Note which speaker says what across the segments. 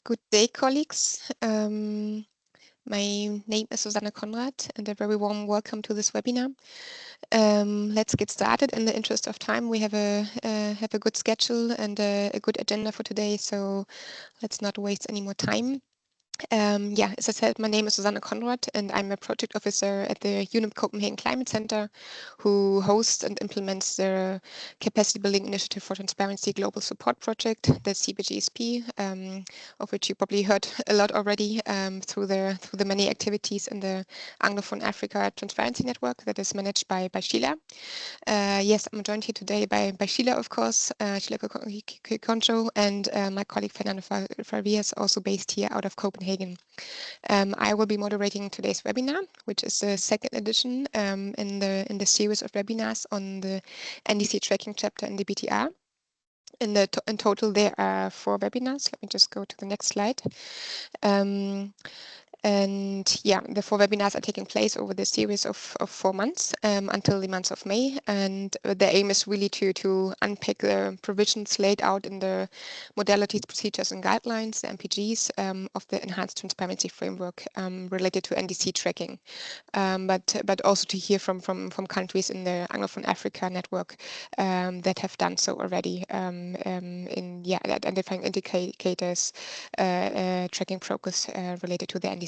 Speaker 1: Good day, colleagues. My name is Susanne Konrad, and a very warm welcome to this webinar. Let's get started. In the interest of time, we have a good schedule and a good agenda for today, so let's not waste any more time. Yeah, as I said, my name is Susanne Konrad, and I'm a project officer at the UNIP Copenhagen Climate Center, who hosts and implements the Capacity Building Initiative for Transparency Global Support Project, the CBGSP, of which you probably heard a lot already through the many activities in the Anglophone Africa Transparency Network that is managed by Sheila. Yes, I'm joined here today by Sheila, of course, Sheila Concho, and my colleague Fernando Farias, also based here out of Copenhagen. I will be moderating today's webinar, which is the second edition in the series of webinars on the NDC tracking chapter in the BTR. In total, there are 4 webinars. Let me just go to the next slide. And yeah, the 4 webinars are taking place over the series of 4 months until the month of May. And the aim is really to unpack the provisions laid out in the modalities, procedures and guidelines, the MPGs, of the Enhanced Transparency Framework related to NDC tracking. But also to hear from countries in the Anglophone Africa network that have done so already in identifying indicators, tracking progress related to the NDC.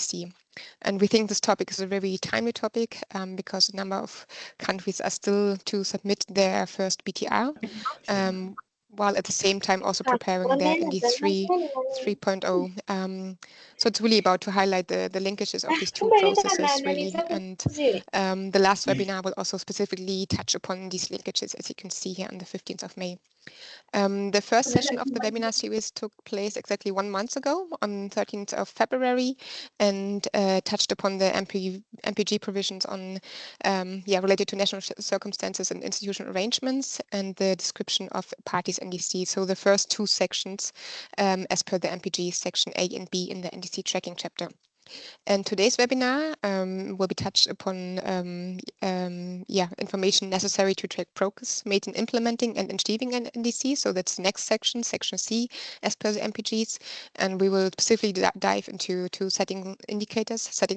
Speaker 1: And we think this topic is a very timely topic because a number of countries are still to submit their first BTR, while at the same time also preparing their NDC 3.0. So it's really about to highlight the linkages of these 2 processes, really. And the last webinar will also specifically touch upon these linkages, as you can see here on the 15th of May. The first session of the webinar series took place exactly 1 month ago on 13th of February and touched upon the MPG provisions on related to national circumstances and institutional arrangements and the description of parties NDC. So the first 2 sections as per the MPG section A and B in the NDC tracking chapter. And today's webinar will be touched upon information necessary to track progress made in implementing and achieving an NDC. So that's the next section, section C, as per the MPGs. And we will specifically dive into setting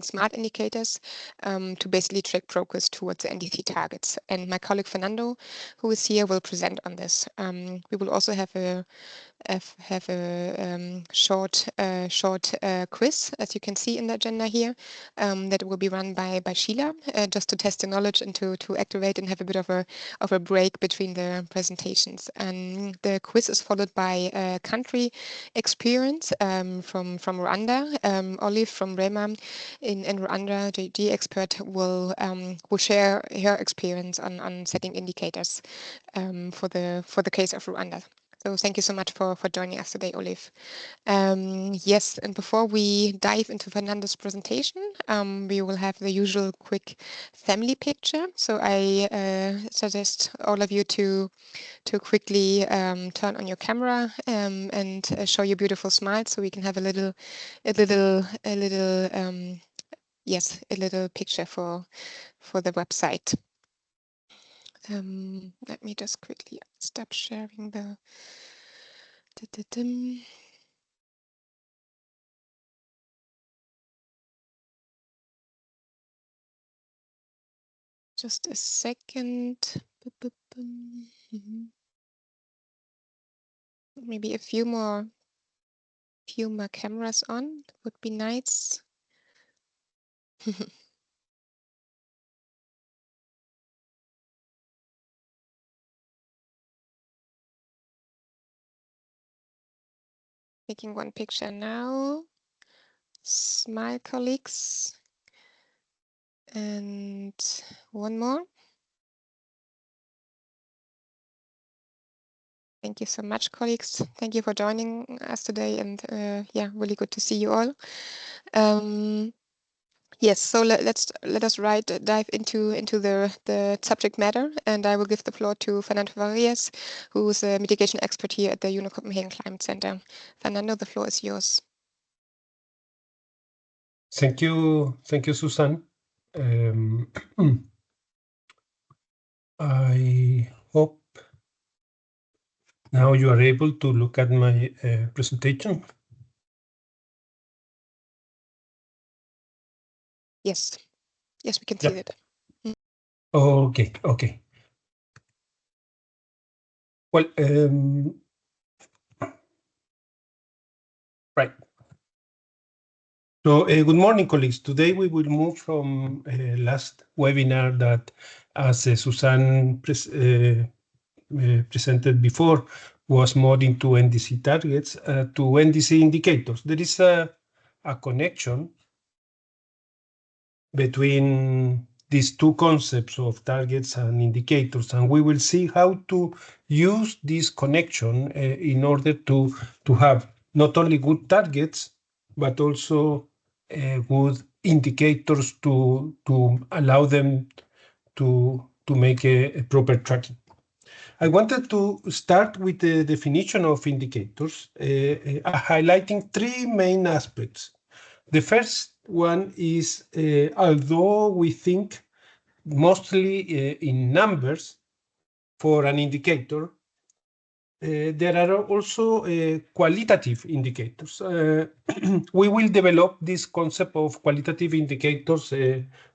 Speaker 1: smart indicators to basically track progress towards the NDC targets. And my colleague Fernando, who is here, will present on this. We will also have a short quiz, as you can see in the agenda here, that will be run by Sheila, just to test the knowledge and to activate and have a bit of a break between the presentations. And the quiz is followed by country experience from Rwanda. Olive from Rema in Rwanda, the expert, will share her experience on setting indicators for the case of Rwanda. So thank you so much for joining us today, Olive. Yes, and before we dive into Fernando's presentation, we will have the usual quick family picture. So I suggest all of you to quickly turn on your camera and show your beautiful smiles, so we can have a little picture for the website. Let me just quickly stop sharing the. Just a second. Maybe a few more cameras on would be nice. Taking one picture now. Smile, colleagues. And one more. Thank you so much, colleagues. Thank you for joining us today, and really good to see you all. Yes, so let us dive into the subject matter, and I will give the floor to Fernando Farias, who is a mitigation expert here at the UNIP Copenhagen Climate Center. Fernando, the floor is yours.
Speaker 2: Thank you, Susan. I hope Now you are able to look at my presentation.
Speaker 1: Yes. Yes, we can see
Speaker 2: Yep.
Speaker 1: that.
Speaker 2: Okay, okay. Well, right. So, good morning, colleagues. Today we will move from last webinar that, as Susan presented before, was more into NDC targets to NDC indicators. There is a connection between these two concepts of targets and indicators, and we will see how to use this connection in order to have not only good targets, but also good indicators to allow them to make a proper tracking. I wanted to start with the definition of indicators, highlighting three main aspects. The first one is, although we think mostly in numbers for an indicator, there are also qualitative indicators. We will develop this concept of qualitative indicators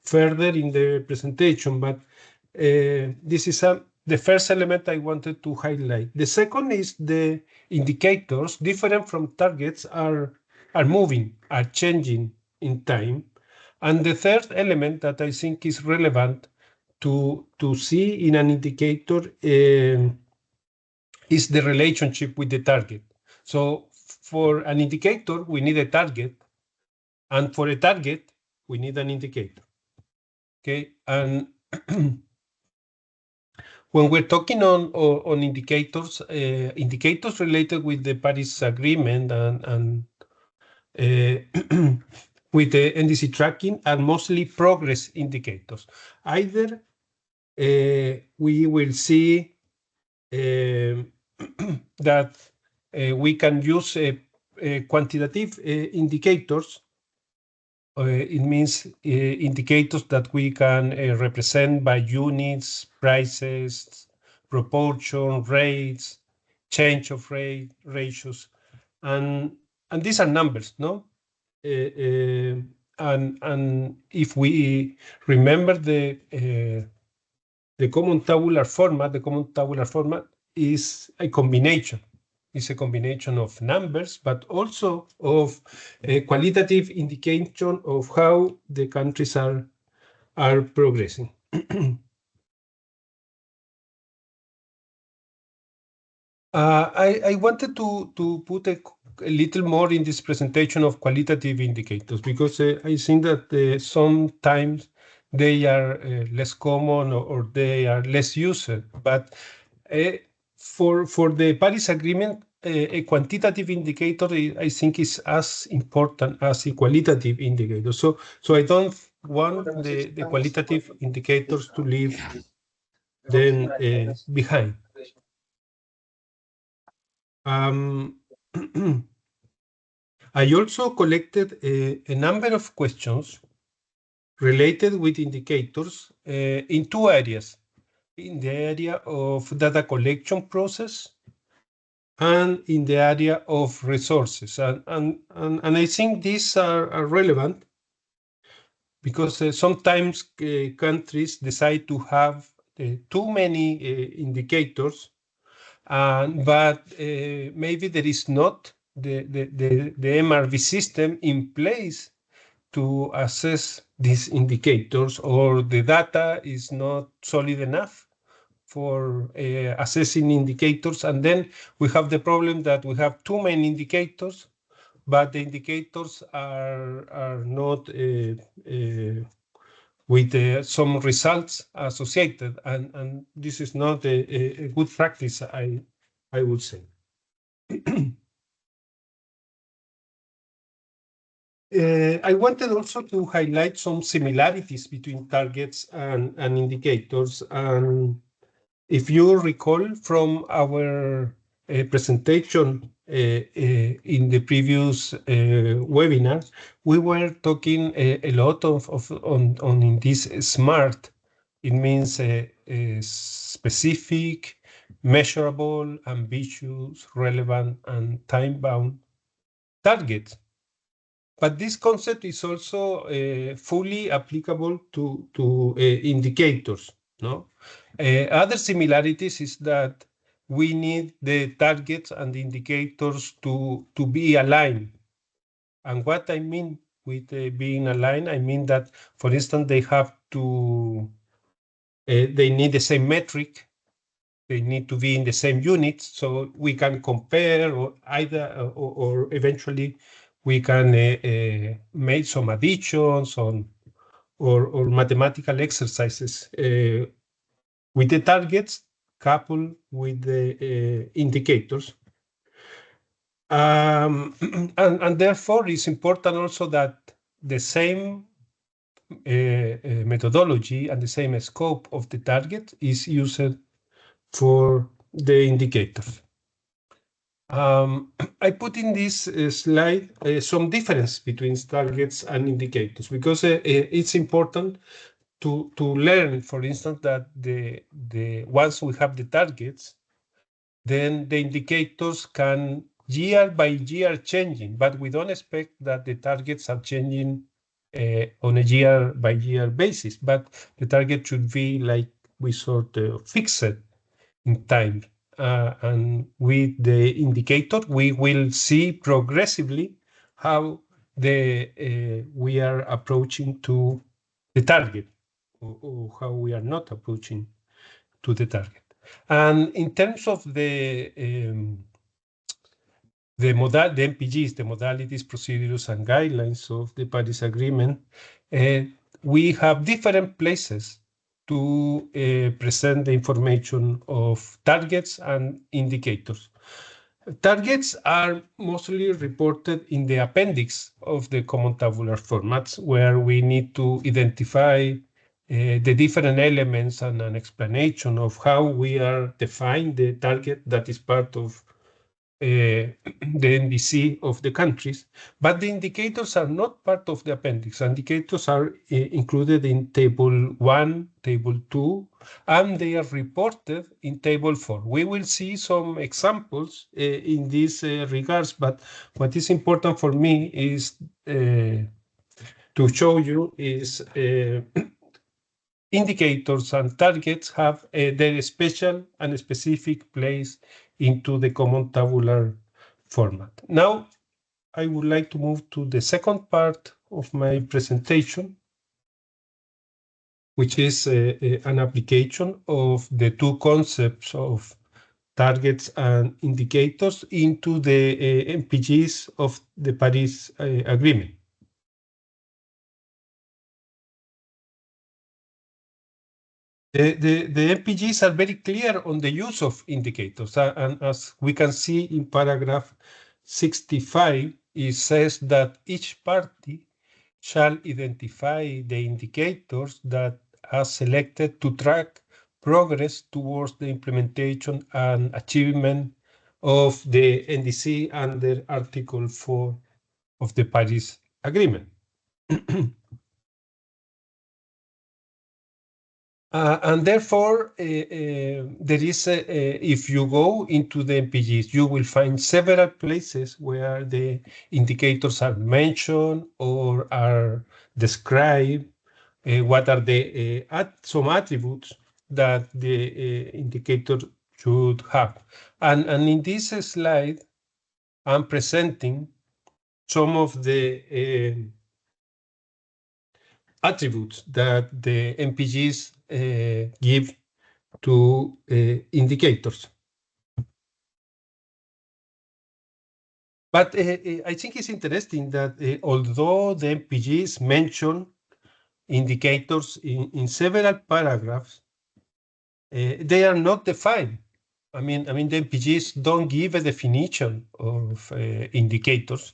Speaker 2: further in the presentation, but this is the first element I wanted to highlight. The second is the indicators, different from targets, are moving, are changing in time. And the third element that I think is relevant to see in an indicator is the relationship with the target. So for an indicator, we need a target, and for a target, we need an indicator. Okay, and when we're talking on indicators, indicators related with the Paris Agreement and with the NDC tracking are mostly progress indicators. Either we will see that we can use quantitative indicators. It means indicators that we can represent by units, prices, proportion, rates, change of rate, ratios, and these are numbers, no? And if we remember the common tabular format is a combination. It's a combination of numbers, but also of a qualitative indication of how the countries are progressing. I wanted to put a little more in this presentation of qualitative indicators because I think that sometimes they are less common or they are less used. But for the Paris Agreement, a quantitative indicator I think is as important as a qualitative indicator. So I don't want the qualitative indicators to leave them behind. I also collected a number of questions related with indicators in two areas. In the area of data collection process and in the area of resources. And I think these are relevant because sometimes countries decide to have too many indicators, but maybe there is not the MRV system in place to assess these indicators, or the data is not solid enough for assessing indicators. And then we have the problem that we have too many indicators, but the indicators are not with some results associated. And this is not a good practice, I would say. I wanted also to highlight some similarities between targets and indicators. And if you recall from our presentation in the previous webinar, we were talking a lot on in this SMART. It means specific, measurable, ambitious, relevant, and time-bound targets. But this concept is also fully applicable to indicators. No, other similarities is that we need the targets and the indicators to be aligned. And what I mean with being aligned, I mean that, for instance, they have to, they need the same metric, they need to be in the same units, so we can compare, or either, or eventually we can make some additions on, or mathematical exercises with the targets coupled with the indicators. And therefore, it's important also that the same methodology and the same scope of the target is used for the indicators. I put in this slide some difference between targets and indicators, because it's important to learn, for instance, that the once we have the targets, then the indicators can year by year changing, but we don't expect that the targets are changing on a year by year basis, but the target should be like we sort of fix it in time. And with the indicator, we will see progressively how we are approaching to the target, or how we are not approaching to the target. And in terms of the MPGs, the modalities, procedures, and guidelines of the Paris Agreement, we have different places to present the information of targets and indicators. Targets are mostly reported in the appendix of the common tabular formats, where we need to identify the different elements and an explanation of how we are defining the target that is part of the NDC of the countries, but the indicators are not part of the appendix. Indicators are included in Table 1, Table 2, and they are reported in Table 4. We will see some examples in these regards, but what is important for me is to show you is indicators and targets have their special and specific place into the common tabular format. Now, I would like to move to the second part of my presentation, which is an application of the two concepts of targets and indicators into the MPGs of the Paris Agreement. The MPGs are very clear on the use of indicators, and as we can see in paragraph 65, it says that each party shall identify the indicators that are selected to track progress towards the implementation and achievement of the NDC under Article 4 of the Paris Agreement. And therefore, there is, if you go into the MPGs, you will find several places where the indicators are mentioned or are described. What are the some attributes that the indicator should have. And in this slide, I'm presenting some of the attributes that the MPGs give to indicators. But I think it's interesting that although the MPGs mention indicators in several paragraphs, they are not defined. I mean, the MPGs don't give a definition of indicators.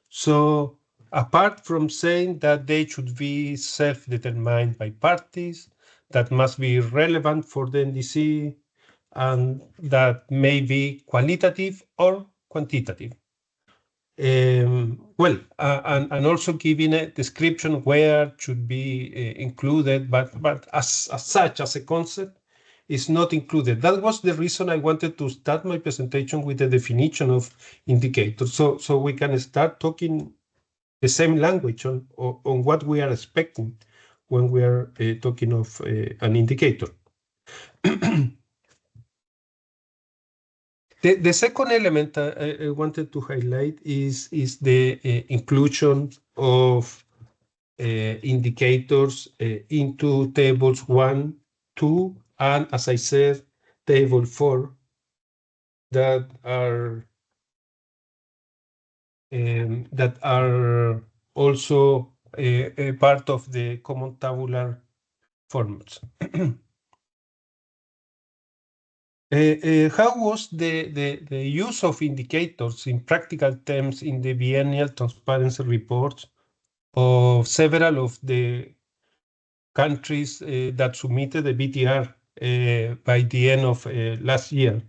Speaker 2: So apart from saying that they should be self-determined by parties, that must be relevant for the NDC, and that may be qualitative or quantitative. Well, and also giving a description where should be included, but as such, as a concept, is not included. That was the reason I wanted to start my presentation with the definition of indicator. So we can start talking the same language on what we are expecting when we are talking of an indicator. The second element I wanted to highlight is the inclusion of indicators into tables 1, 2, and as I said, table 4 that are also a part of the common tabular formats. How was the use of indicators in practical terms in the biennial transparency reports of several of the countries that submitted the BTR by the end of last year?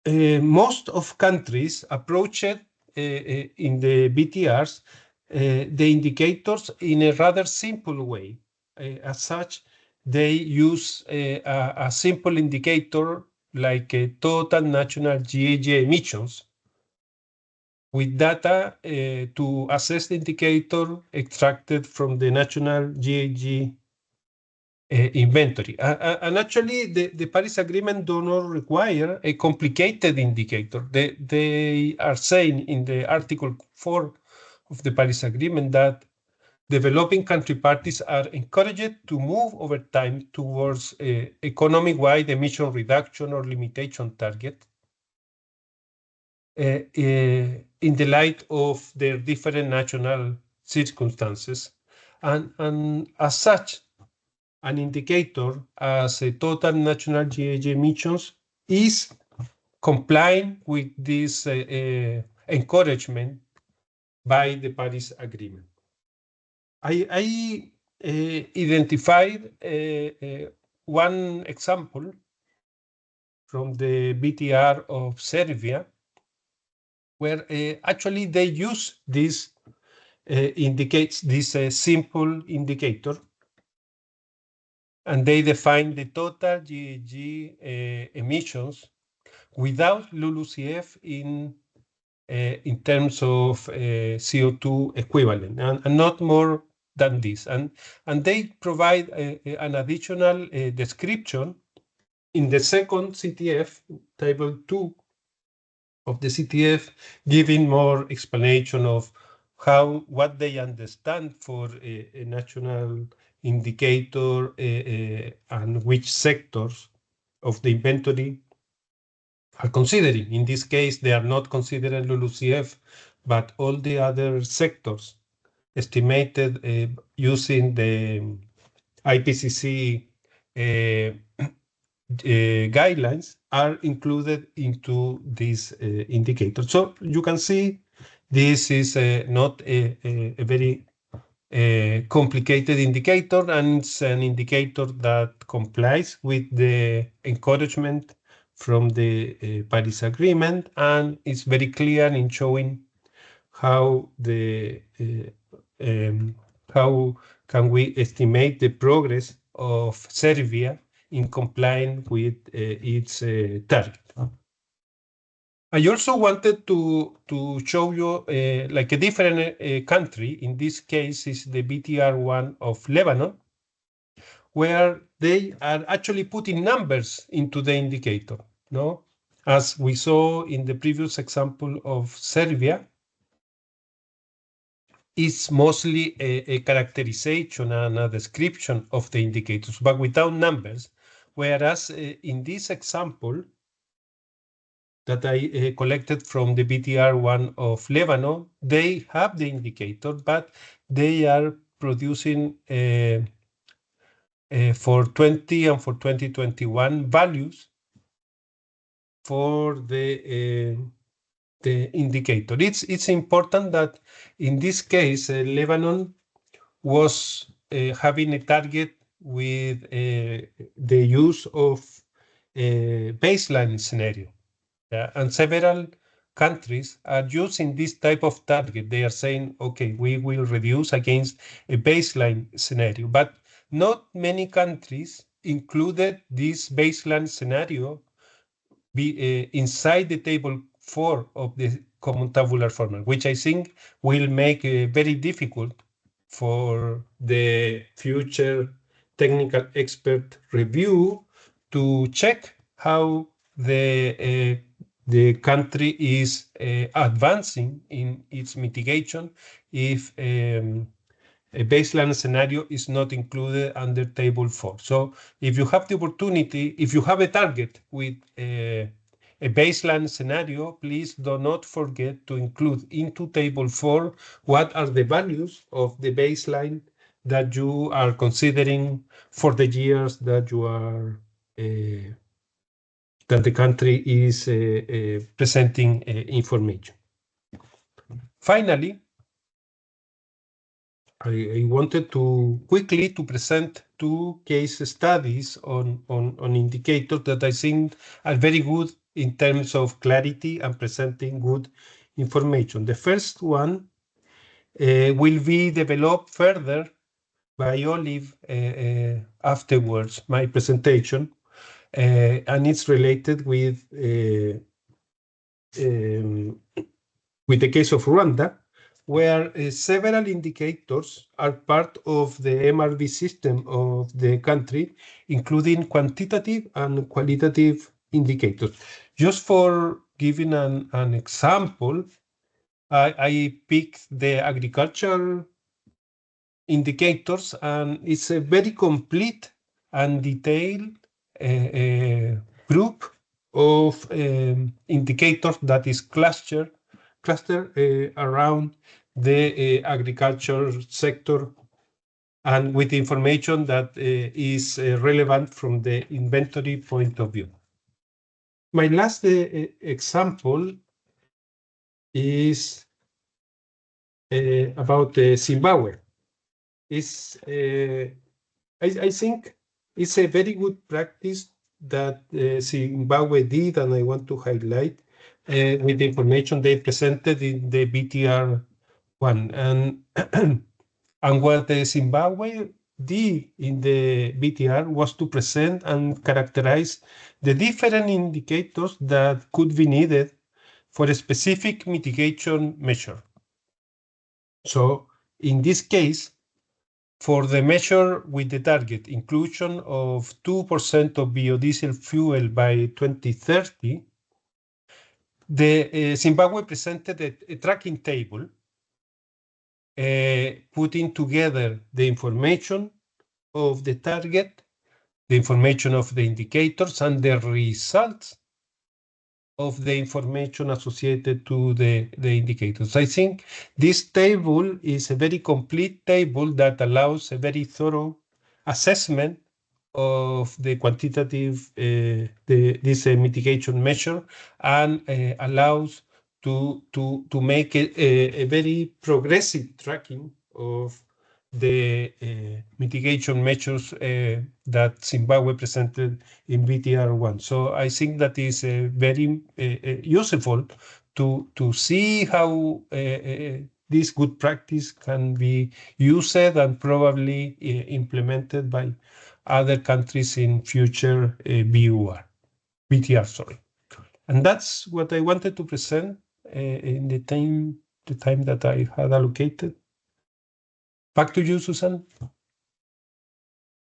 Speaker 2: Most of countries approached in the BTRs the indicators in a rather simple way. As such, they use a simple indicator like total national GHG emissions with data to assess the indicator extracted from the national GHG inventory. And actually, the Paris Agreement do not require a complicated indicator. They are saying in the Article 4 of the Paris Agreement that developing country parties are encouraged to move over time towards economic-wide emission reduction or limitation target in the light of their different national circumstances. And as such, an indicator as a total national GHG emissions is complying with this encouragement by the Paris Agreement. I identified one example from the BTR of Serbia, where actually they use this indicates this simple indicator, and they define the total GHG emissions without LULUCF in terms of CO2 equivalent, and not more than this. And they provide an additional description in the second CTF, table 2 of the CTF, giving more explanation of what they understand for a national indicator and which sectors of the inventory are considering. In this case, they are not considering LULUCF, but all the other sectors estimated using the IPCC guidelines are included into this indicator. So you can see this is not a very complicated indicator, and it's an indicator that complies with the encouragement from the Paris Agreement, and it's very clear in showing how how can we estimate the progress of Serbia in complying with its target. I also wanted to show you like a different country. In this case is the BTR1 of Lebanon, where they are actually putting numbers into the indicator. No, as we saw in the previous example of Serbia, it's mostly a characterization and a description of the indicators, but without numbers. Whereas in this example that I collected from the BTR1 of Lebanon, they have the indicator, but they are producing for 20 and for 2021 values for the indicator. It's important that in this case, Lebanon was having a target with the use of a baseline scenario. And several countries are using this type of target. They are saying, okay, we will reduce against a baseline scenario, but not many countries included this baseline scenario inside the table 4 of the common tabular format, which I think will make very difficult for the future technical expert review to check how the country is advancing in its mitigation if a baseline scenario is not included under table 4. So if you have the opportunity, if you have a target with a baseline scenario, please do not forget to include into table 4 what are the values of the baseline that you are considering for the years that you are that the country is presenting information. Finally, I wanted to quickly to present two case studies on indicators that I think are very good in terms of clarity and presenting good information. The first one will be developed further by Olive afterwards, my presentation, and it's related with the case of Rwanda, where several indicators are part of the MRV system of the country, including quantitative and qualitative indicators. Just for giving an example, I picked the agriculture indicators, and it's a very complete and detailed group of indicators that is clustered around the agriculture sector and with information that is relevant from the inventory point of view. My last example is about Zimbabwe. I think it's a very good practice that Zimbabwe did, and I want to highlight with the information they presented in the BTR one. And and what the Zimbabwe did in the BTR was to present and characterize the different indicators that could be needed for a specific mitigation measure. So in this case, for the measure with the target inclusion of 2% of biodiesel fuel by 2030, the Zimbabwe presented a tracking table putting together the information of the target, the information of the indicators, and the results of the information associated to the indicators. I think this table is a very complete table that allows a very thorough assessment of the quantitative, this mitigation measure, and allows to make a very progressive tracking of the mitigation measures that Zimbabwe presented in BTR1. So I think that is very useful to see how this good practice can be used and probably implemented by other countries in future BTR, sorry. And that's what I wanted to present in the time that I had allocated. Back to you, Susan.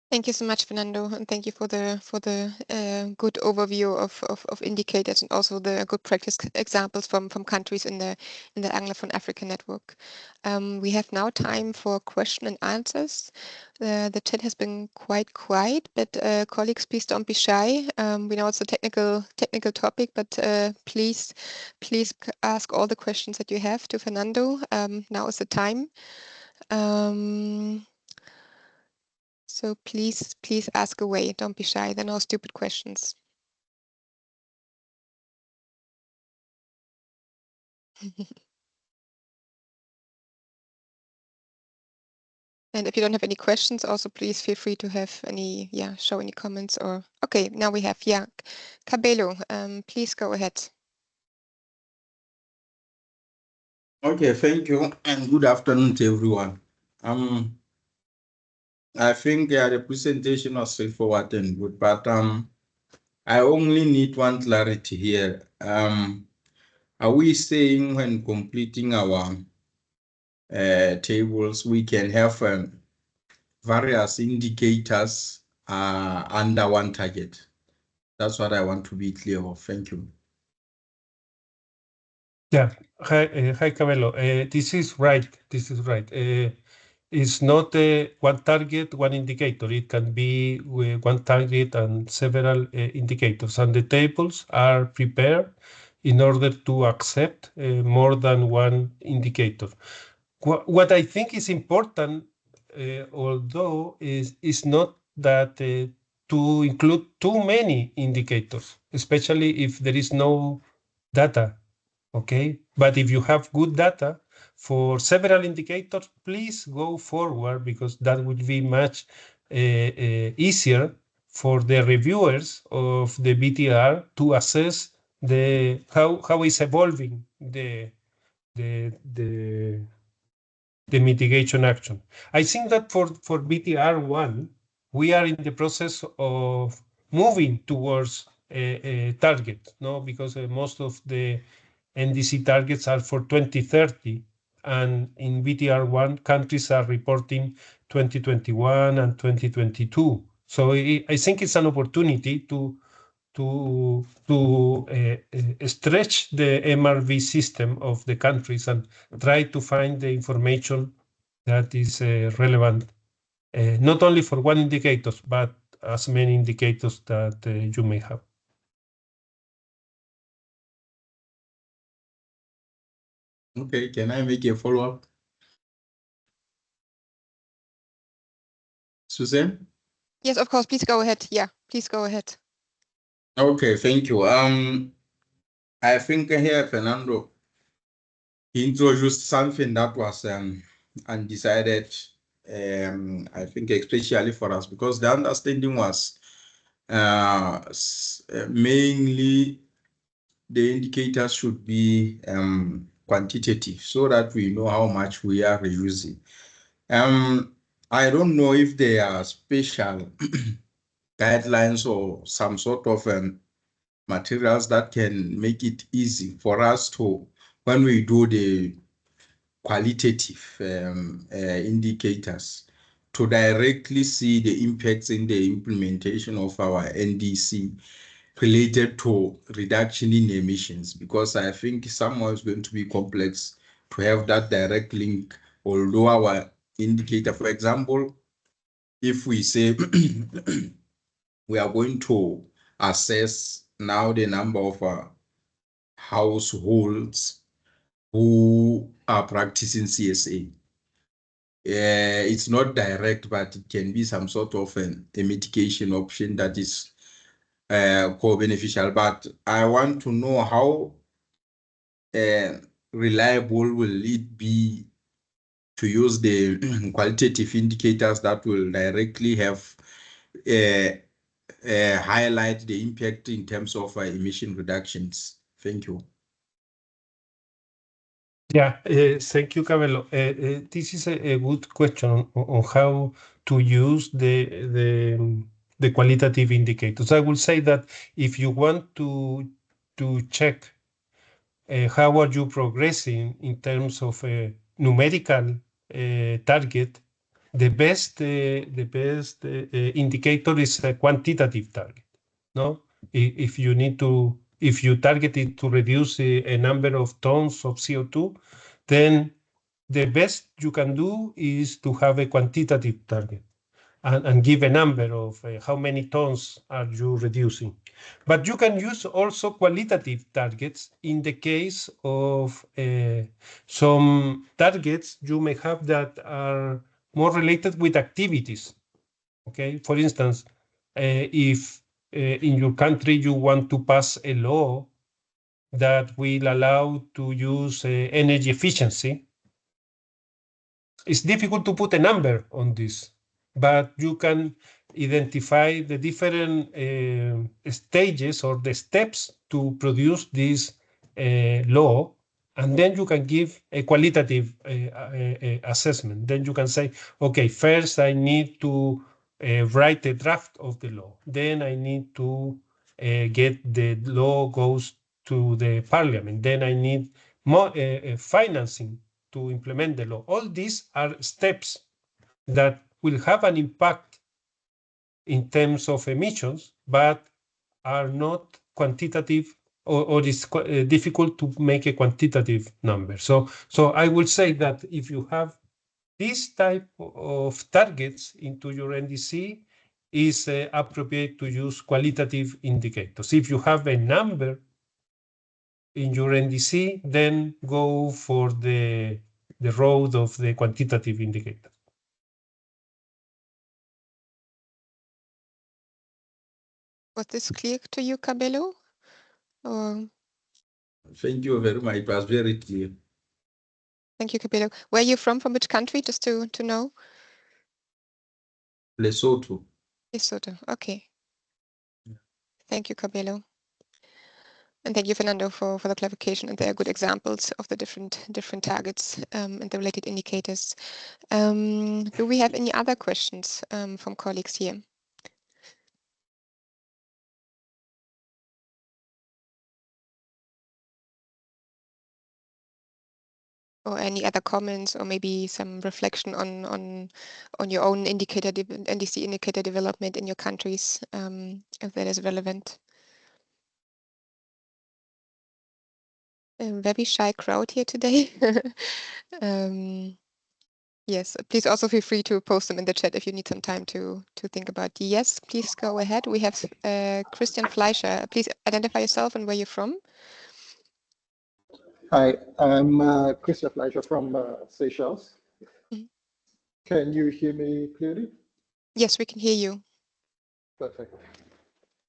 Speaker 1: Thank you so much, Fernando, and thank you for the good overview of indicators and also the good practice examples from countries in the Anglophone Africa network. We have now time for question and answers. The chat has been quite quiet, but colleagues, please don't be shy. We know it's a technical topic, but please ask all the questions that you have to Fernando. Now is the time. So please ask away. Don't be shy. There are no stupid questions. And if you don't have any questions, also please feel free to have any, show any comments or, okay, now we have, Cabello, please go ahead.
Speaker 3: Okay, thank you and good afternoon to everyone. I think the presentation was straightforward and good, but I only need one clarity here. Are we saying when completing our tables, we can have various indicators under one target? That's what I want to be clear of. Thank you.
Speaker 2: Yeah. Hi, Cabello. This is right. This is right. It's not one target, one indicator. It can be one target and several indicators. And the tables are prepared in order to accept more than one indicator. What I think is important, although, is not that to include too many indicators, especially if there is no data. Okay, but if you have good data for several indicators, please go forward, because that would be much easier for the reviewers of the BTR to assess the how is evolving the the mitigation action. I think that for BTR1, we are in the process of moving towards a target, no, because most of the NDC targets are for 2030, and in BTR1, countries are reporting 2021 and 2022. So I think it's an opportunity to stretch the MRV system of the countries and try to find the information that is relevant, not only for one indicator, but as many indicators that you may have.
Speaker 3: Okay, can I make a follow-up? Susan?
Speaker 1: Yes, of course. Please go ahead. Yeah, please go ahead.
Speaker 3: Okay, thank you. I think here Fernando introduced something that was undecided. I think especially for us, because the understanding was mainly the indicators should be quantitative, so that we know how much we are reusing. I don't know if there are special guidelines or some sort of materials that can make it easy for us to, when we do the qualitative indicators, to directly see the impacts in the implementation of our NDC related to reduction in emissions, because I think somehow it's going to be complex to have that direct link. Although our indicator, for example, if we say we are going to assess now the number of households who are practicing CSA, it's not direct, but it can be some sort of a mitigation option that is co-beneficial. But I want to know how reliable will it be to use the qualitative indicators that will directly have highlight the impact in terms of emission reductions. Thank you.
Speaker 2: Yeah, thank you, Cabello. This is a good question on how to use the qualitative indicators. I will say that if you want to check how are you progressing in terms of a numerical target, the best indicator is a quantitative target. No, if you need to, if you target it to reduce a number of tons of CO2, then the best you can do is to have a quantitative target and give a number of how many tons are you reducing. But you can use also qualitative targets in the case of some targets you may have that are more related with activities. Okay, for instance, if in your country you want to pass a law that will allow to use energy efficiency, it's difficult to put a number on this, but you can identify the different stages or the steps to produce this law And then you can give a qualitative assessment. Then you can say, okay, first I need to write a draft of the law. Then I need to get the law goes to the parliament. Then I need more financing to implement the law. All these are steps that will have an impact in terms of emissions, but are not quantitative, or it's difficult to make a quantitative number. So I will say that if you have this type of targets into your NDC, is appropriate to use qualitative indicators. If you have a number in your NDC, then go for the road of the quantitative indicator.
Speaker 1: Was this clear to you, Cabello? Or...
Speaker 3: Thank you very much. It was very clear.
Speaker 1: Thank you, Cabello. Where are you from? From which country, just to know?
Speaker 3: Lesotho.
Speaker 1: Lesotho. Okay. Thank you, Cabello. And thank you, Fernando, for the clarification. And there are good examples of the different targets and the related indicators. Do we have any other questions from colleagues here? Or any other comments, or maybe some reflection on your own NDC indicator development in your countries, if that is relevant. A very shy crowd here today. Yes, please also feel free to post them in the chat if you need some time to think about. Yes, please go ahead. We have Christian Fleischer. Please identify yourself and where you're from.
Speaker 4: Hi, I'm Christian Fleischer from Seychelles.
Speaker 1: Mhm.
Speaker 4: Can you hear me clearly?
Speaker 1: Yes, we can hear you.
Speaker 4: Perfect.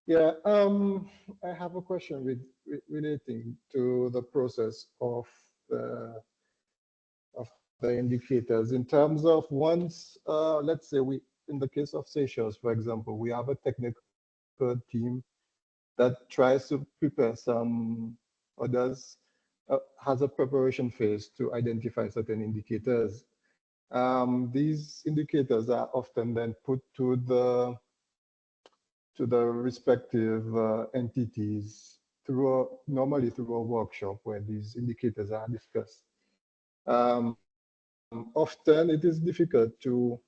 Speaker 4: Yeah, I have a question relating to the process of the indicators in terms of once, let's say in the case of Seychelles, for example, we have a technical team that tries to prepare some, or has a preparation phase to identify certain indicators. These indicators are often then put to the respective entities normally through a workshop where these indicators are discussed. Often it is difficult to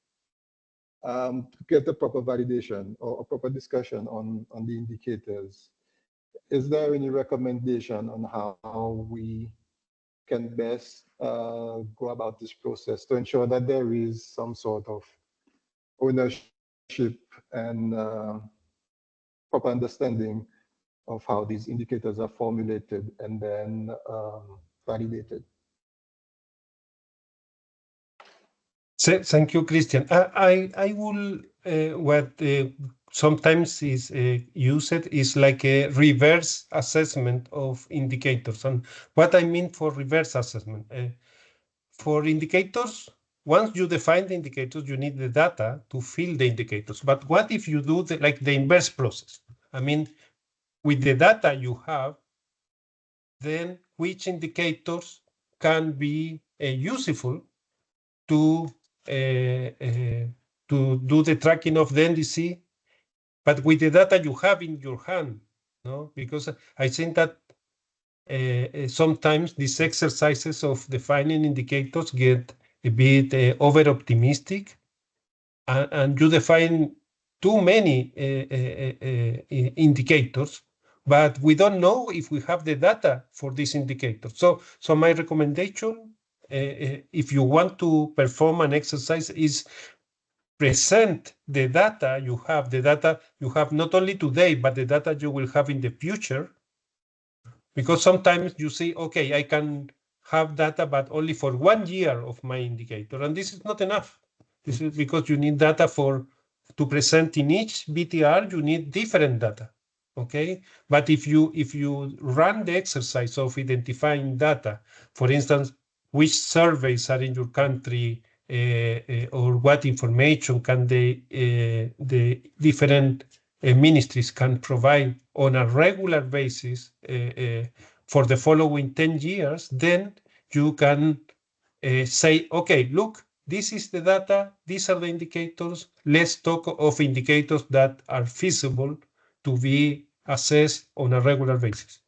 Speaker 4: get a proper validation or a proper discussion on the indicators. Is there any recommendation on how we can best go about this process to ensure that there is some sort of ownership and proper understanding of how these indicators are formulated and then validated?
Speaker 2: Thank you, Christian. I will, what sometimes is used is like a reverse assessment of indicators. And what I mean for reverse assessment, for indicators, once you define the indicators, you need the data to fill the indicators. But what if you do like the inverse process? I mean, with the data you have, then which indicators can be useful to do the tracking of the NDC, but with the data you have in your hand, no? Because I think that sometimes these exercises of defining indicators get a bit over optimistic, and you define too many indicators, but we don't know if we have the data for these indicators. So my recommendation, if you want to perform an exercise, is present the data you have not only today, but the data you will have in the future. Because sometimes you say, okay, I can have data, but only for 1 year of my indicator. And this is not enough. This is because you need data to present in each BTR, you need different data. Okay, but if you run the exercise of identifying data, for instance, which surveys are in your country, or what information can the different ministries can provide on a regular basis for the following 10 years, then you can say, okay, look, this is the data, these are the indicators. Let's talk of indicators that are feasible to be assessed on a regular basis.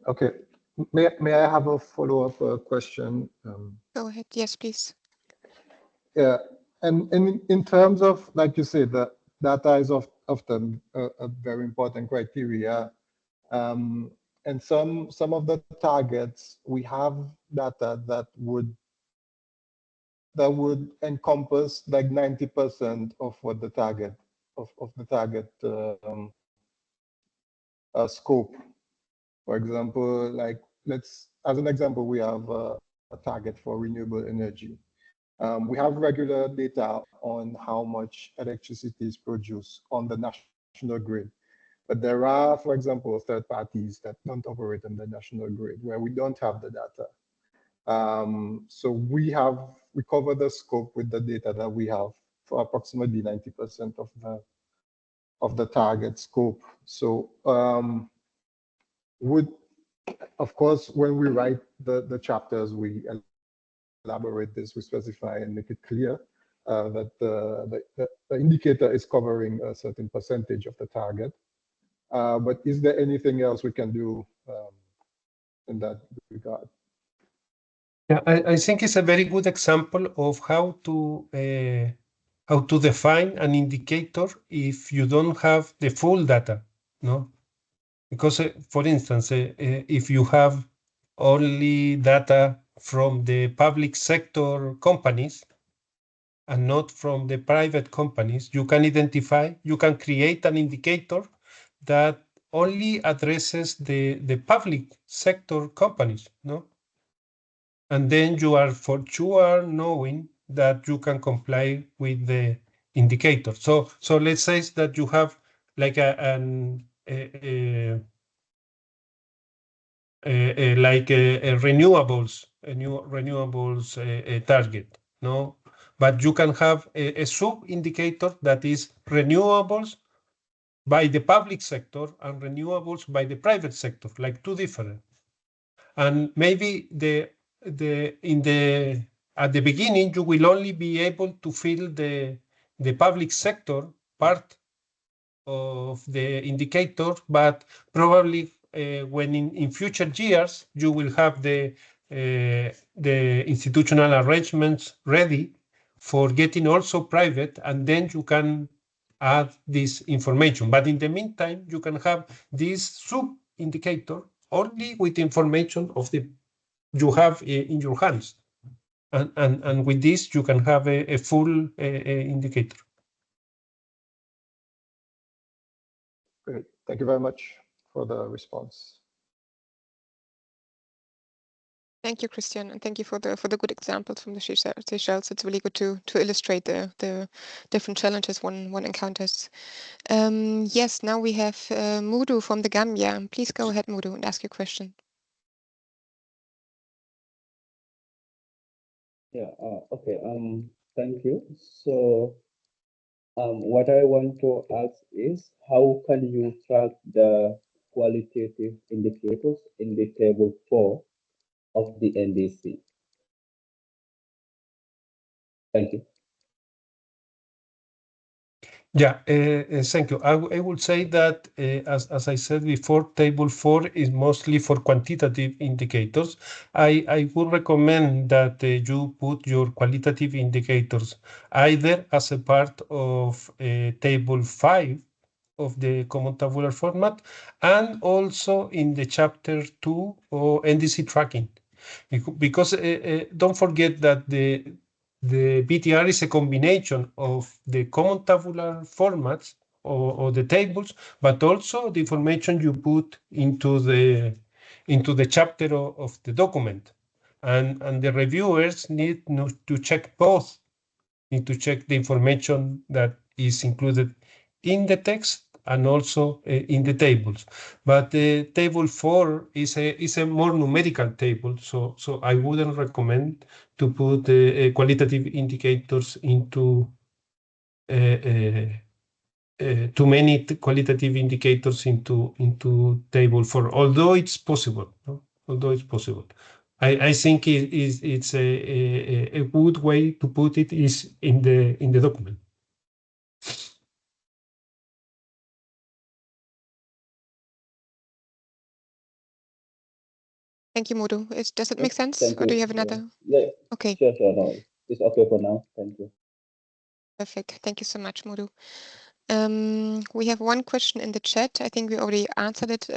Speaker 4: Okay. May I have a follow-up question?
Speaker 1: Go ahead. Yes, please.
Speaker 4: Yeah. And in terms of, like you said, the data is often a very important criteria. And some of the targets, we have data that would encompass like 90% of what the target of the target scope. For example, like as an example, we have a target for renewable energy. We have regular data on how much electricity is produced on the national grid. But there are, for example, third parties that don't operate on the national grid where we don't have the data. So we cover the scope with the data that we have for approximately 90% of the target scope. So of course, when we write the chapters, we elaborate this, we specify and make it clear that the indicator is covering a certain percentage of the target. But is there anything else we can do in that regard?
Speaker 2: Yeah, I think it's a very good example of how to define an indicator if you don't have the full data, no? Because, for instance, if you have only data from the public sector companies and not from the private companies, you can create an indicator that only addresses the public sector companies, no? And then you are for sure knowing that you can comply with the indicator. So let's say that you have like a renewables, a new renewables target, no? But you can have a sub-indicator that is renewables by the public sector and renewables by the private sector, like two different. And maybe at the beginning you will only be able to fill the public sector part of the indicator, but probably when in future years you will have the institutional arrangements ready for getting also private, and then you can add this information. But in the meantime, you can have this sub indicator only with information of the you have in your hands, and with this you can have a full indicator.
Speaker 4: Great. Thank you very much for the response.
Speaker 1: Thank you, Christian, and thank you for the good examples from the Seychelles. It's really good to illustrate the different challenges one encounters. Yes, now we have Mudu from the Gambia. Please go ahead, Mudu, and ask your question.
Speaker 5: Yeah, okay, thank you. So what I want to ask is, how can you track the qualitative indicators in the table 4 of the NDC? Thank you.
Speaker 2: Yeah, thank you. I would say that, as I said before, table 4 is mostly for quantitative indicators. I would recommend that you put your qualitative indicators either as a part of table 5 of the common tabular format, and also in the chapter 2 or NDC tracking. Because don't forget that the BTR is a combination of the common tabular formats or the tables, but also the information you put into the chapter of the document. And the reviewers need to check both, need to check the information that is included in the text and also in the tables. But table 4 is a more numerical table, so I wouldn't recommend to put qualitative indicators into too many qualitative indicators into table 4, although it's possible. No? Although it's possible. I think it's a good way to put it is in the document.
Speaker 1: Thank you, Modu. Does it make sense?
Speaker 5: Thank
Speaker 1: Or do
Speaker 5: you.
Speaker 1: you have another?
Speaker 5: Yeah.
Speaker 1: Okay.
Speaker 5: Sure, no. It's okay for now. Thank you.
Speaker 1: Perfect. Thank you so much, Modu. We have one question in the chat. I think we already answered it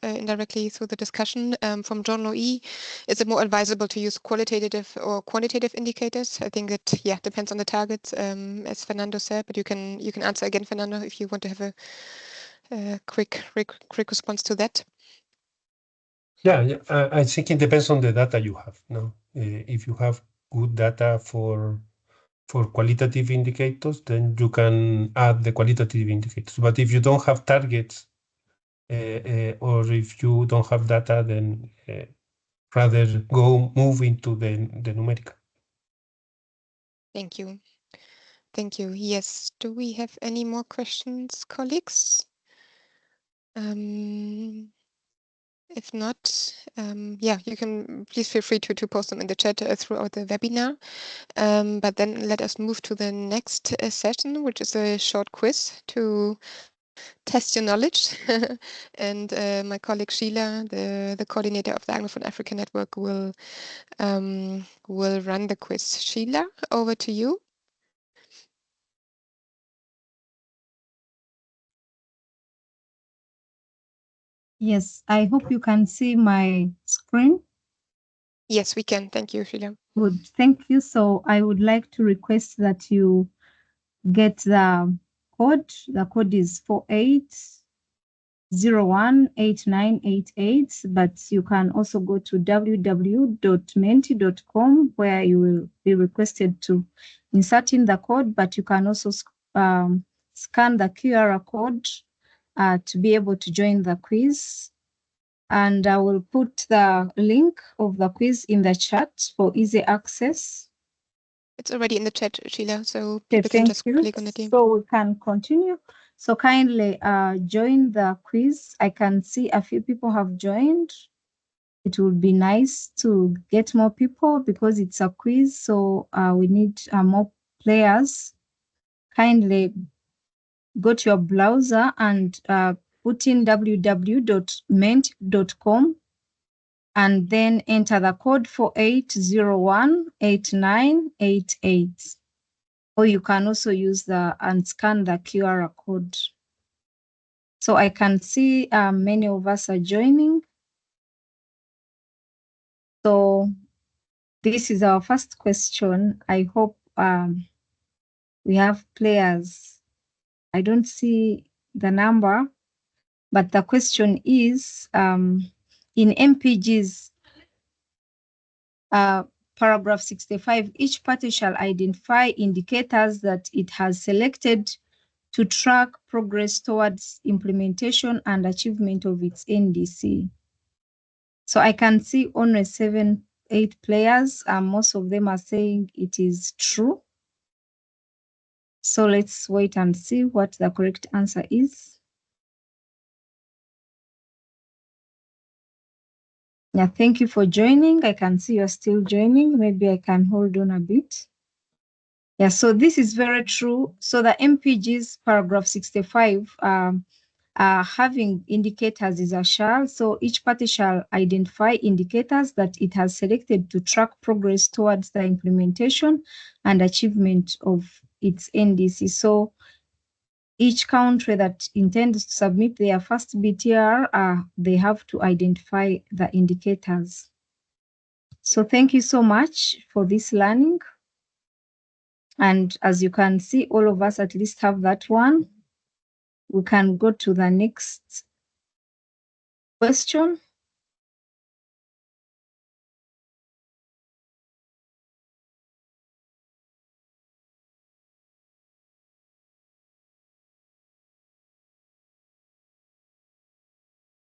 Speaker 1: indirectly through the discussion from John Loe. Is it more advisable to use qualitative or quantitative indicators? I think it depends on the targets, as Fernando said. But you can answer again, Fernando, if you want to have a quick response to that.
Speaker 2: Yeah, I think it depends on the data you have. No, if you have good data for qualitative indicators, then you can add the qualitative indicators. But if you don't have targets, or if you don't have data, then rather move into the numerical.
Speaker 1: Thank you. Thank you. Yes. Do we have any more questions, colleagues? If not, you can please feel free to post them in the chat throughout the webinar. But then let us move to the next session, which is a short quiz to test your knowledge. And my colleague Sheila, the coordinator of the Anglophone Africa Network, will run the quiz. Sheila, over to you.
Speaker 6: Yes, I hope you can see my screen.
Speaker 1: Yes, we can. Thank you, Sheila.
Speaker 6: Good, thank you. So I would like to request that you get the code. The code is 48018988, but you can also go to www.menti.com where you will be requested to insert in the code, but you can also scan the QR code to be able to join the quiz. And I will put the link of the quiz in the chat for easy access.
Speaker 1: It's already in the chat, Sheila, so people can just click on it.
Speaker 6: So we can continue. So kindly join the quiz. I can see a few people have joined. It would be nice to get more people because it's a quiz, so we need more players. Kindly go to your browser and put in www.ment.com and then enter the code 48018988. Or you can also use and scan the QR code. So I can see many of us are joining. So this is our first question. I hope we have players. I don't see the number, but the question is, in MPG's paragraph 65, each party shall identify indicators that it has selected to track progress towards implementation and achievement of its NDC. So I can see only 8 players. Most of them are saying it is true. So let's wait and see what the correct answer is. Yeah, thank you for joining. I can see you're still joining. Maybe I can hold on a bit. Yeah, so this is very true. So the MPG's paragraph 65, having indicators is a shall. So each party shall identify indicators that it has selected to track progress towards the implementation and achievement of its NDC. So each country that intends to submit their first BTR, they have to identify the indicators. So thank you so much for this learning. And as you can see, all of us at least have that one. We can go to the next question.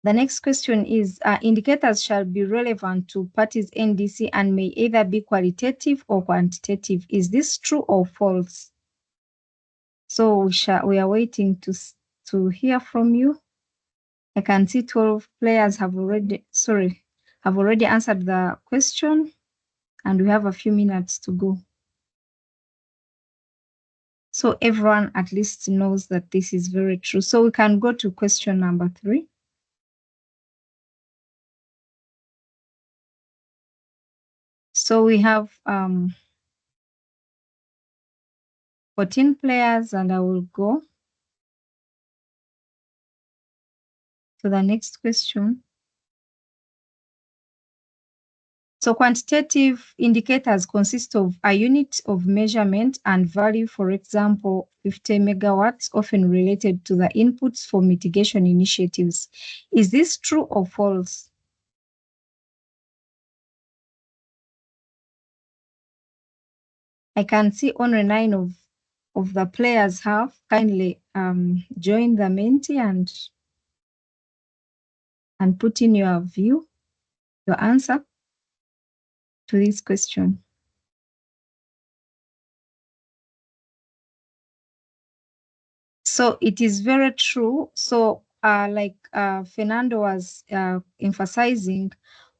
Speaker 6: The next question is, indicators shall be relevant to parties' NDC and may either be qualitative or quantitative. Is this true or false? So So we are waiting to hear from you. I can see 12 players have already answered the question, and we have a few minutes to go. So everyone at least knows that this is very true. So we can go to question number 3. So we have 14 players, and I will go to the next question. So quantitative indicators consist of a unit of measurement and value, for example, 50 megawatts, often related to the inputs for mitigation initiatives. Is this true or false? I can see only 9 of the players have kindly joined the Menti and put in your view, your answer to this question. So it is very true. So like Fernando was emphasizing,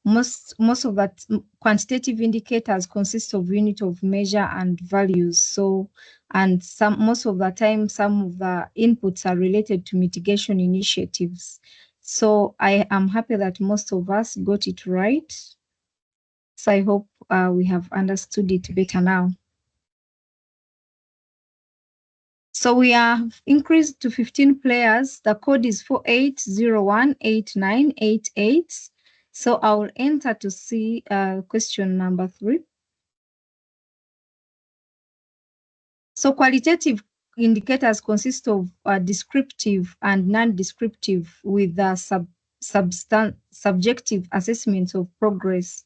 Speaker 6: most of that quantitative indicators consist of unit of measure and values. So, and most of the time, some of the inputs are related to mitigation initiatives. So I am happy that most of us got it right. So I hope we have understood it better now. So we have increased to 15 players. The code is 48018988. So I will enter to see question number 3. So qualitative indicators consist of descriptive and non-descriptive, with the subjective assessments of progress.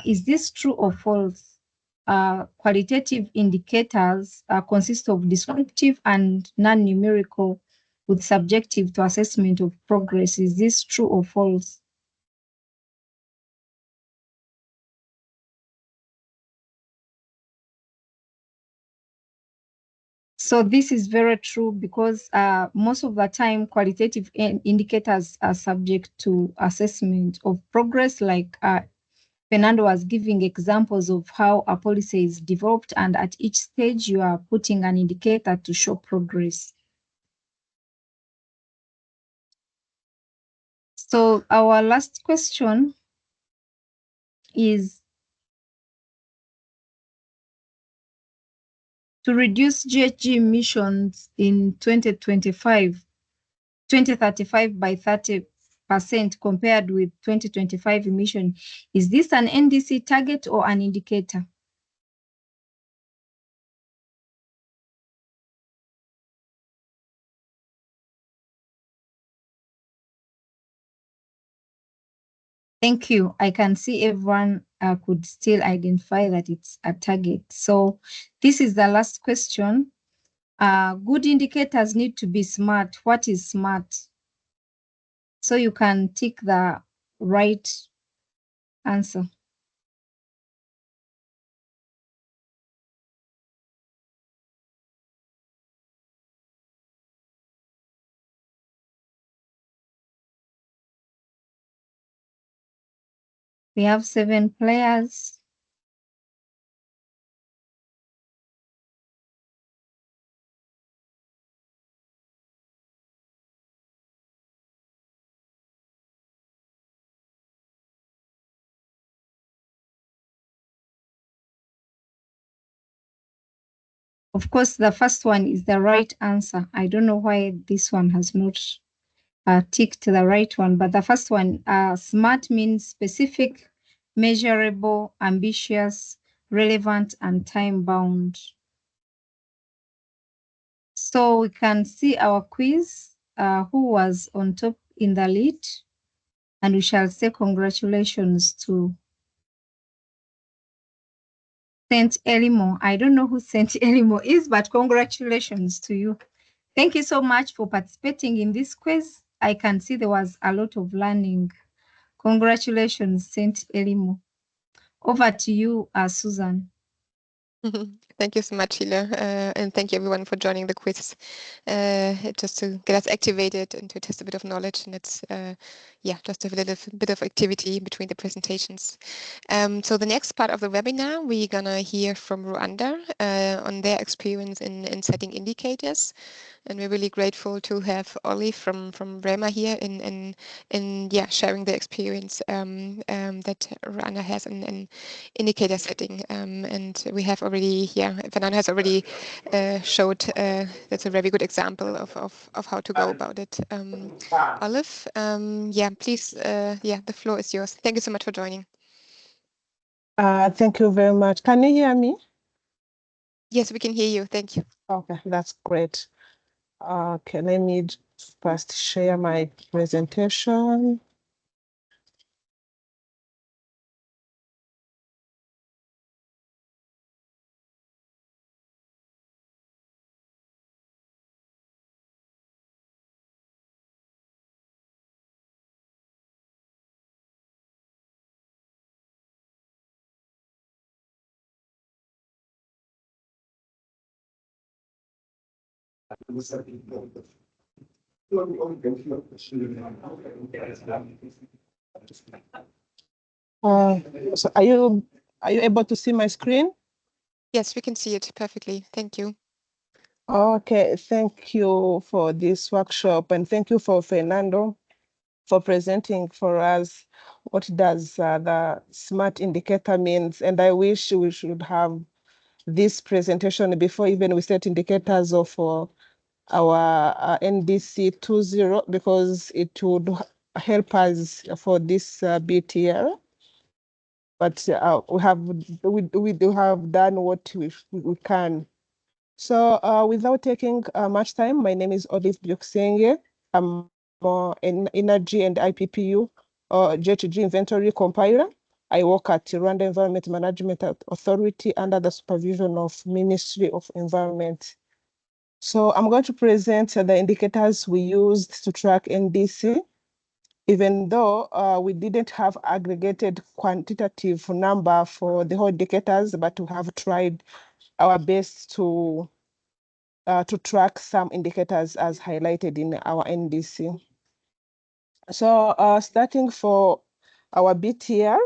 Speaker 6: Is this true or false? Qualitative indicators consist of descriptive and non-numerical, with subjective to assessment of progress. Is this true or false? So this is very true, because most of the time qualitative indicators are subject to assessment of progress, like Fernando was giving examples of how a policy is developed, and at each stage you are putting an indicator to show progress. So our last question is, to reduce GHG emissions in 2035 by 30% compared with 2025 emission. Is this an NDC target or an indicator? Thank you. I can see everyone could still identify that it's a target. So this is the last question. Good indicators need to be smart. What is smart? So you can tick the right answer. We have 7 players. Of course, the first one is the right answer. I don't know why this one has not ticked the right one, but the first one, SMART means specific, measurable, ambitious, relevant, and time-bound. So we can see our quiz, who was on top in the lead, and we shall say congratulations to Saint Elimo. I don't know who Saint Elimo is, but congratulations to you. Thank you so much for participating in this quiz. I can see there was a lot of learning. Congratulations, Saint Elimo. Over to you, Susan.
Speaker 1: Thank you so much, Sheila, and thank you everyone for joining the quiz. Just to get us activated and to test a bit of knowledge, and it's yeah, just a little bit of activity between the presentations. So the next part of the webinar, we're gonna hear from Rwanda on their experience in setting indicators. And we're really grateful to have Ollie from Bremer here in yeah, sharing the experience that Rana has in indicator setting. And we have already, yeah, Fernando has already showed that's a very good example of how to go about it. Olive, yeah, please, yeah, the floor is yours. Thank you so much for joining.
Speaker 7: Thank you very much. Can you hear me?
Speaker 1: Yes, we can hear you. Thank you.
Speaker 7: Okay, that's great. Okay, let me first share my presentation. So are you able to see my screen?
Speaker 1: Yes, we can see it perfectly. Thank you.
Speaker 7: Okay, thank you for this workshop, and thank you for Fernando for presenting for us what does the smart indicator means. And I wish we should have this presentation before even we set indicators of our NDC 20, because it would help us for this BTR. But we do have done what we can. So without taking much time, my name is Olive Byuksenge. I'm an Energy and IPPU JTG inventory compiler. I work at Rwanda Environment Management Authority under the supervision of Ministry of Environment. So I'm going to present the indicators we used to track NDC, even though we didn't have aggregated quantitative number for the whole indicators, but we have tried our best to track some indicators as highlighted in our NDC. So starting for our BTR,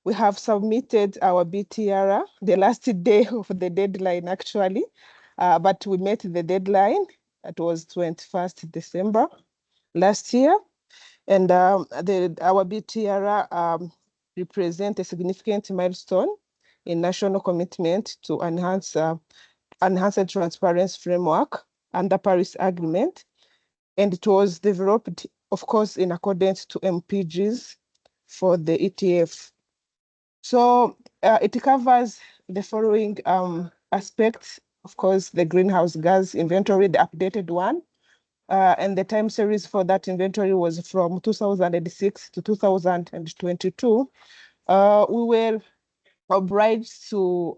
Speaker 7: we have submitted our BTR the last day of the deadline actually, but we met the deadline. It was 21st December last year. And our BTR represent a significant milestone in national commitment to enhance a transparency framework under Paris Agreement. And it was developed, of course, in accordance to MPGs for the ETF. So it covers the following aspects. Of course, the greenhouse gas inventory, the updated one, and the time series for that inventory was from 2006 to 2022. We were obliged to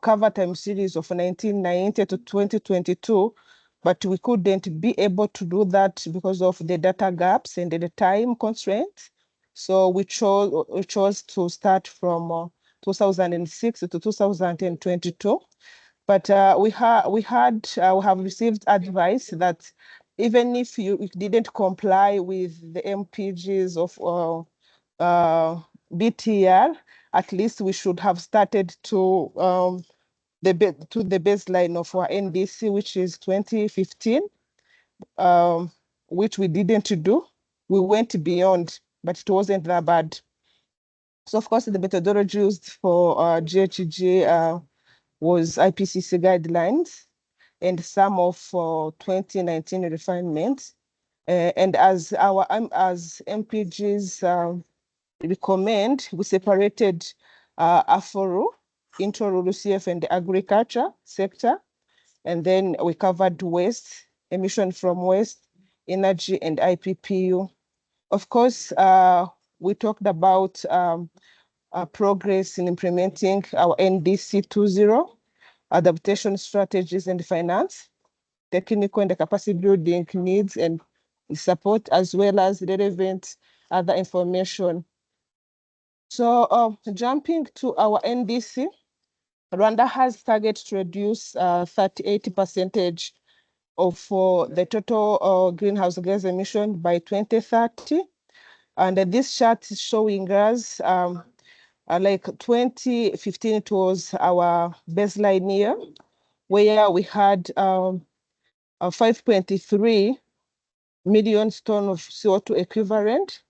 Speaker 7: cover time series of 1990 to 2022, but we couldn't be able to do that because of the data gaps and the time constraints. So we chose to start from 2006 to 2022. But we have received advice that even if you didn't comply with the MPGs of BTR, at least we should have started to the baseline of our NDC, which is 2015, which we didn't do. We went beyond, but it wasn't that bad. So of course, the methodology used for GHG was IPCC guidelines and some of 2019 refinements. And as MPGs recommend, we separated AFORU, Intro LULUCF, and the agriculture sector. And then we covered waste, emission from waste, energy, and IPPU. Of course, we talked about progress in implementing our NDC 20, adaptation strategies and finance, technical and capacity building needs and support, as well as relevant other information. So jumping to our NDC, Rwanda has target to reduce 38% of the total greenhouse gas emission by 2030. And this chart is showing us like 2015, it was our baseline year, where we had 5.3 million tons of CO2 equivalent.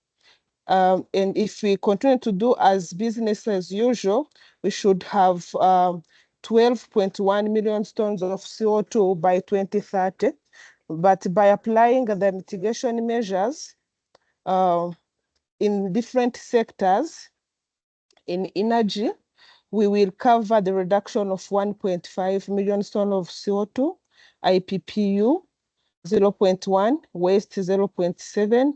Speaker 7: And if we continue to do as business as usual, we should have 12.1 million tons of CO2 by 2030. But by applying the mitigation measures in different sectors, in energy, we will cover the reduction of 1.5 million tons of CO2, IPPU 0.1, waste 0.7,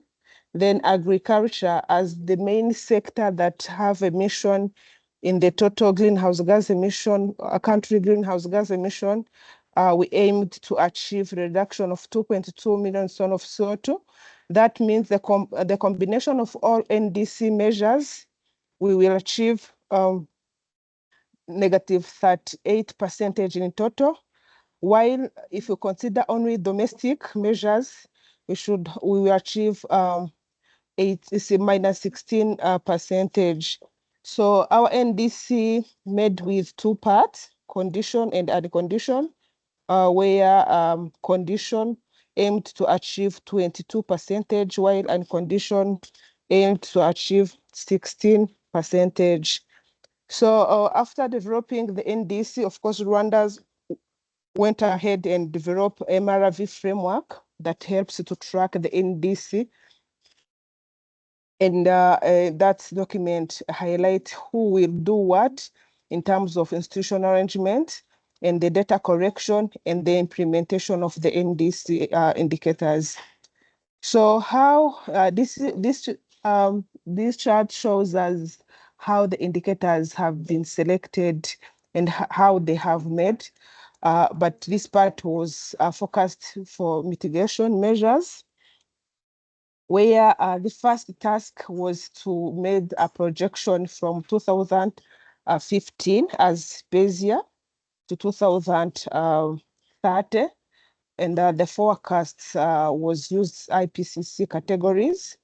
Speaker 7: then agriculture as the main sector that have emission in the total greenhouse gas emission, country greenhouse gas emission, we aimed to achieve reduction of 2.2 million tons of CO2. That means the combination of all NDC measures, we will achieve negative 38% in total. While if you consider only domestic measures, we will achieve minus 16%. So our NDC made with two parts, condition and uncondition, where condition aimed to achieve 22%, while uncondition aimed to achieve 16%. So after developing the NDC, of course, Rwanda's went ahead and developed MRV framework that helps to track the NDC. And that document highlights who will do what in terms of institutional arrangement and the data correction and the implementation of the NDC indicators. So how this chart shows us how the indicators have been selected and how they have made. But this part was focused for mitigation measures, where the first task was to make a projection from 2015 as base year to 2030. And the forecast was used IPCC categories.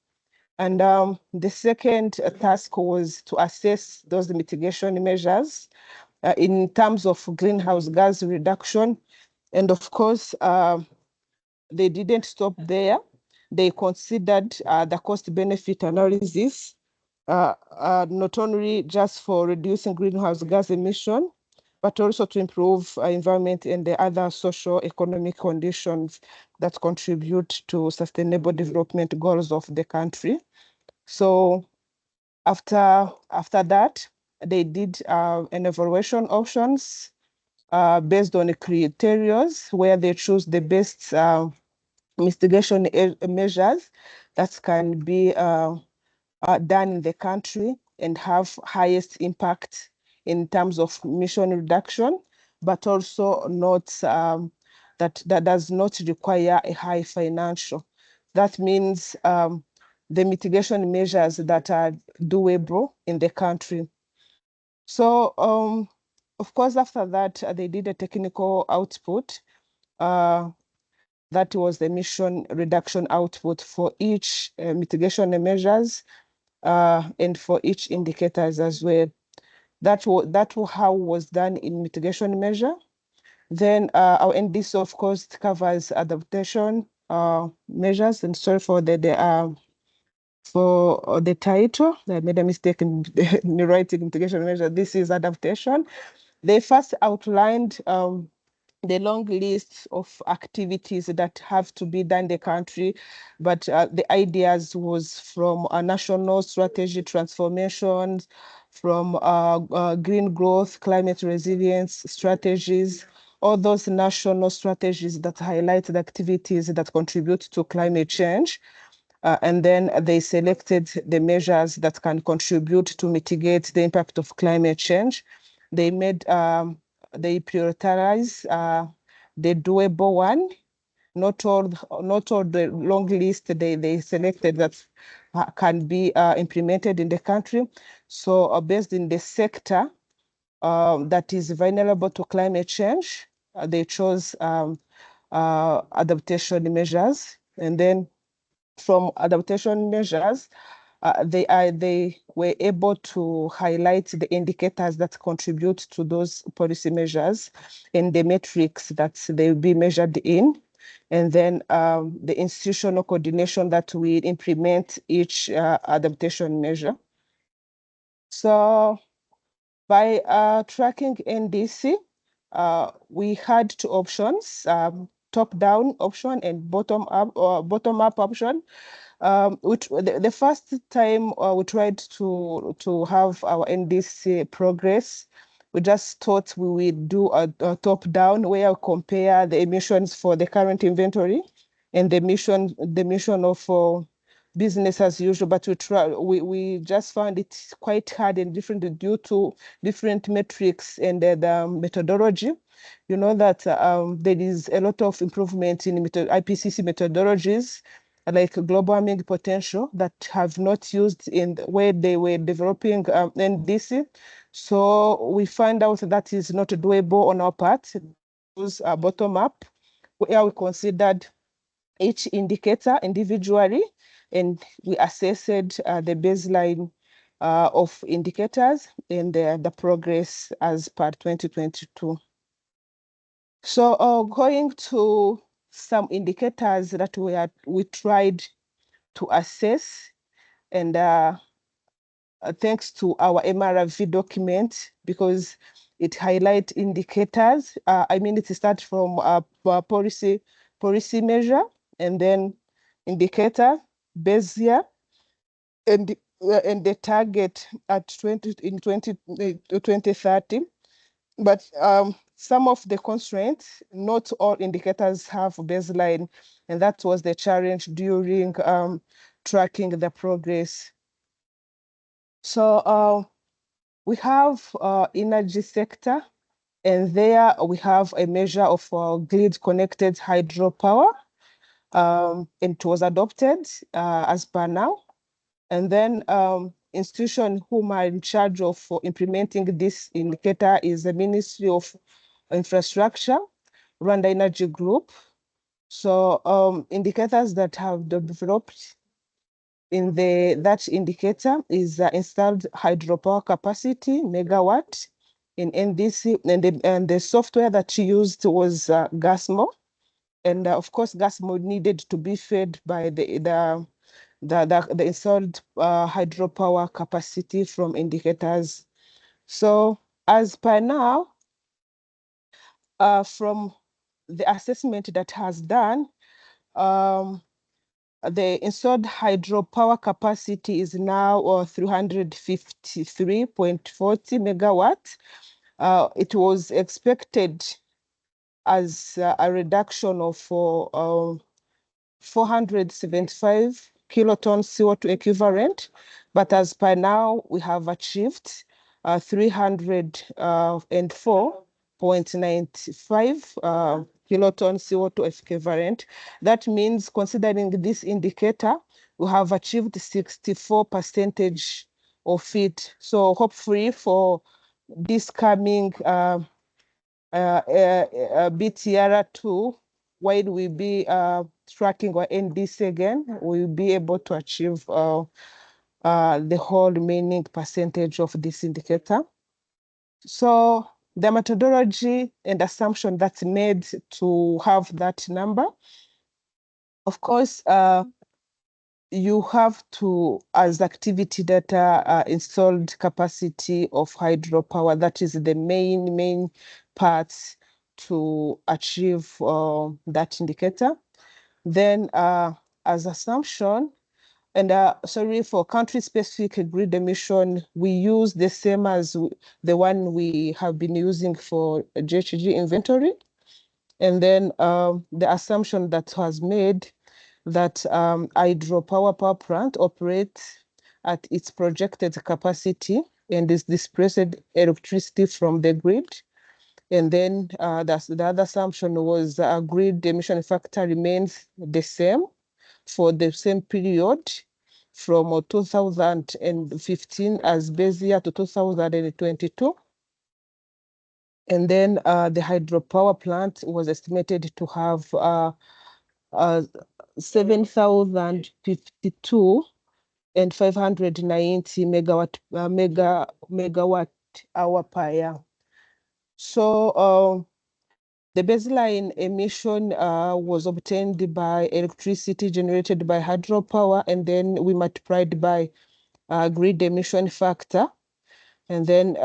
Speaker 7: And the second task was to assess those mitigation measures in terms of greenhouse gas reduction. And of course, they didn't stop there. They considered the cost-benefit analysis, not only just for reducing greenhouse gas emission, but also to improve environment and the other social economic conditions that contribute to sustainable development goals of the country. So after that, they did an evaluation options based on the criteria where they choose the best mitigation measures that can be done in the country and have highest impact in terms of emission reduction, but also not that does not require a high financial. That means the mitigation measures that are doable in the country. So of course, after that, they did a technical output. That was the emission reduction output for each mitigation measures and for each indicators as well. That how was done in mitigation measure. Then our NDC, of course, covers adaptation measures. And sorry for the title. I made a mistake in writing mitigation measure. This is adaptation. They first outlined the long list of activities that have to be done in the country, but the ideas was from a national strategy transformations, from green growth, climate resilience strategies, all those national strategies that highlight the activities that contribute to climate change. And then they selected the measures that can contribute to mitigate the impact of climate change. They made they prioritize the doable one, not all the long list they selected that can be implemented in the country. So based in the sector, that is vulnerable to climate change. They chose adaptation measures, and then from adaptation measures, they were able to highlight the indicators that contribute to those policy measures and the metrics that they will be measured in, and then the institutional coordination that we implement each adaptation measure. So by tracking NDC, we had two options, top-down option and bottom-up option. Which the first time we tried to have our NDC progress, we just thought we would do a top-down where we compare the emissions for the current inventory and the mission of business as usual, but we just found it quite hard and different due to different metrics and the methodology. You know that there is a lot of improvement in IPCC methodologies, like global warming potential, that have not used in where they were developing NDC. So we find out that is not doable on our part. Use bottom up, where we considered each indicator individually, and we assessed the baseline of indicators and the progress as per 2022. So going to some indicators that we tried to assess, and thanks to our MRV document, because it highlights indicators. it starts from policy measure, and then indicator, base year, and the target at 2030. But some of the constraints, not all indicators have baseline, and that was the challenge during tracking the progress. So we have energy sector, and there we have a measure of grid connected hydropower, and it was adopted as per now. And then institution whom are in charge of implementing this indicator is the Ministry of Infrastructure, Rwanda Energy Group. So indicators that have developed in that indicator is installed hydropower capacity, megawatt in NDC, and the software that she used was Gasmo. And of course, Gasmo needed to be fed by the installed hydropower capacity from indicators. So as per now, from the assessment that has done, the installed hydropower capacity is now 353.40 megawatts. It was expected as a reduction of 475 kilotons CO2 equivalent, but as per now, we have achieved 304.95 kilotons CO2 equivalent. That means, considering this indicator, we have achieved 64% of it. So hopefully for this coming BTR2, while we be tracking our NDC again, we'll be able to achieve the whole remaining percentage of this indicator. So the methodology and assumption that's made to have that number, of course, you have to, as activity data, installed capacity of hydropower. That is the main parts to achieve that indicator. Then as assumption, and sorry, for country-specific grid emission, we use the same as the one we have been using for GHG inventory. And then the assumption that was made that hydropower power plant operates at its projected capacity and is displaced electricity from the grid. And then the other assumption was grid emission factor remains the same for the same period from 2015 as base year to 2022. And then the hydropower plant was estimated to have 7,052 and 590 megawatt hour per year. So the baseline emission was obtained by electricity generated by hydropower, and then we multiplied by grid emission factor. And then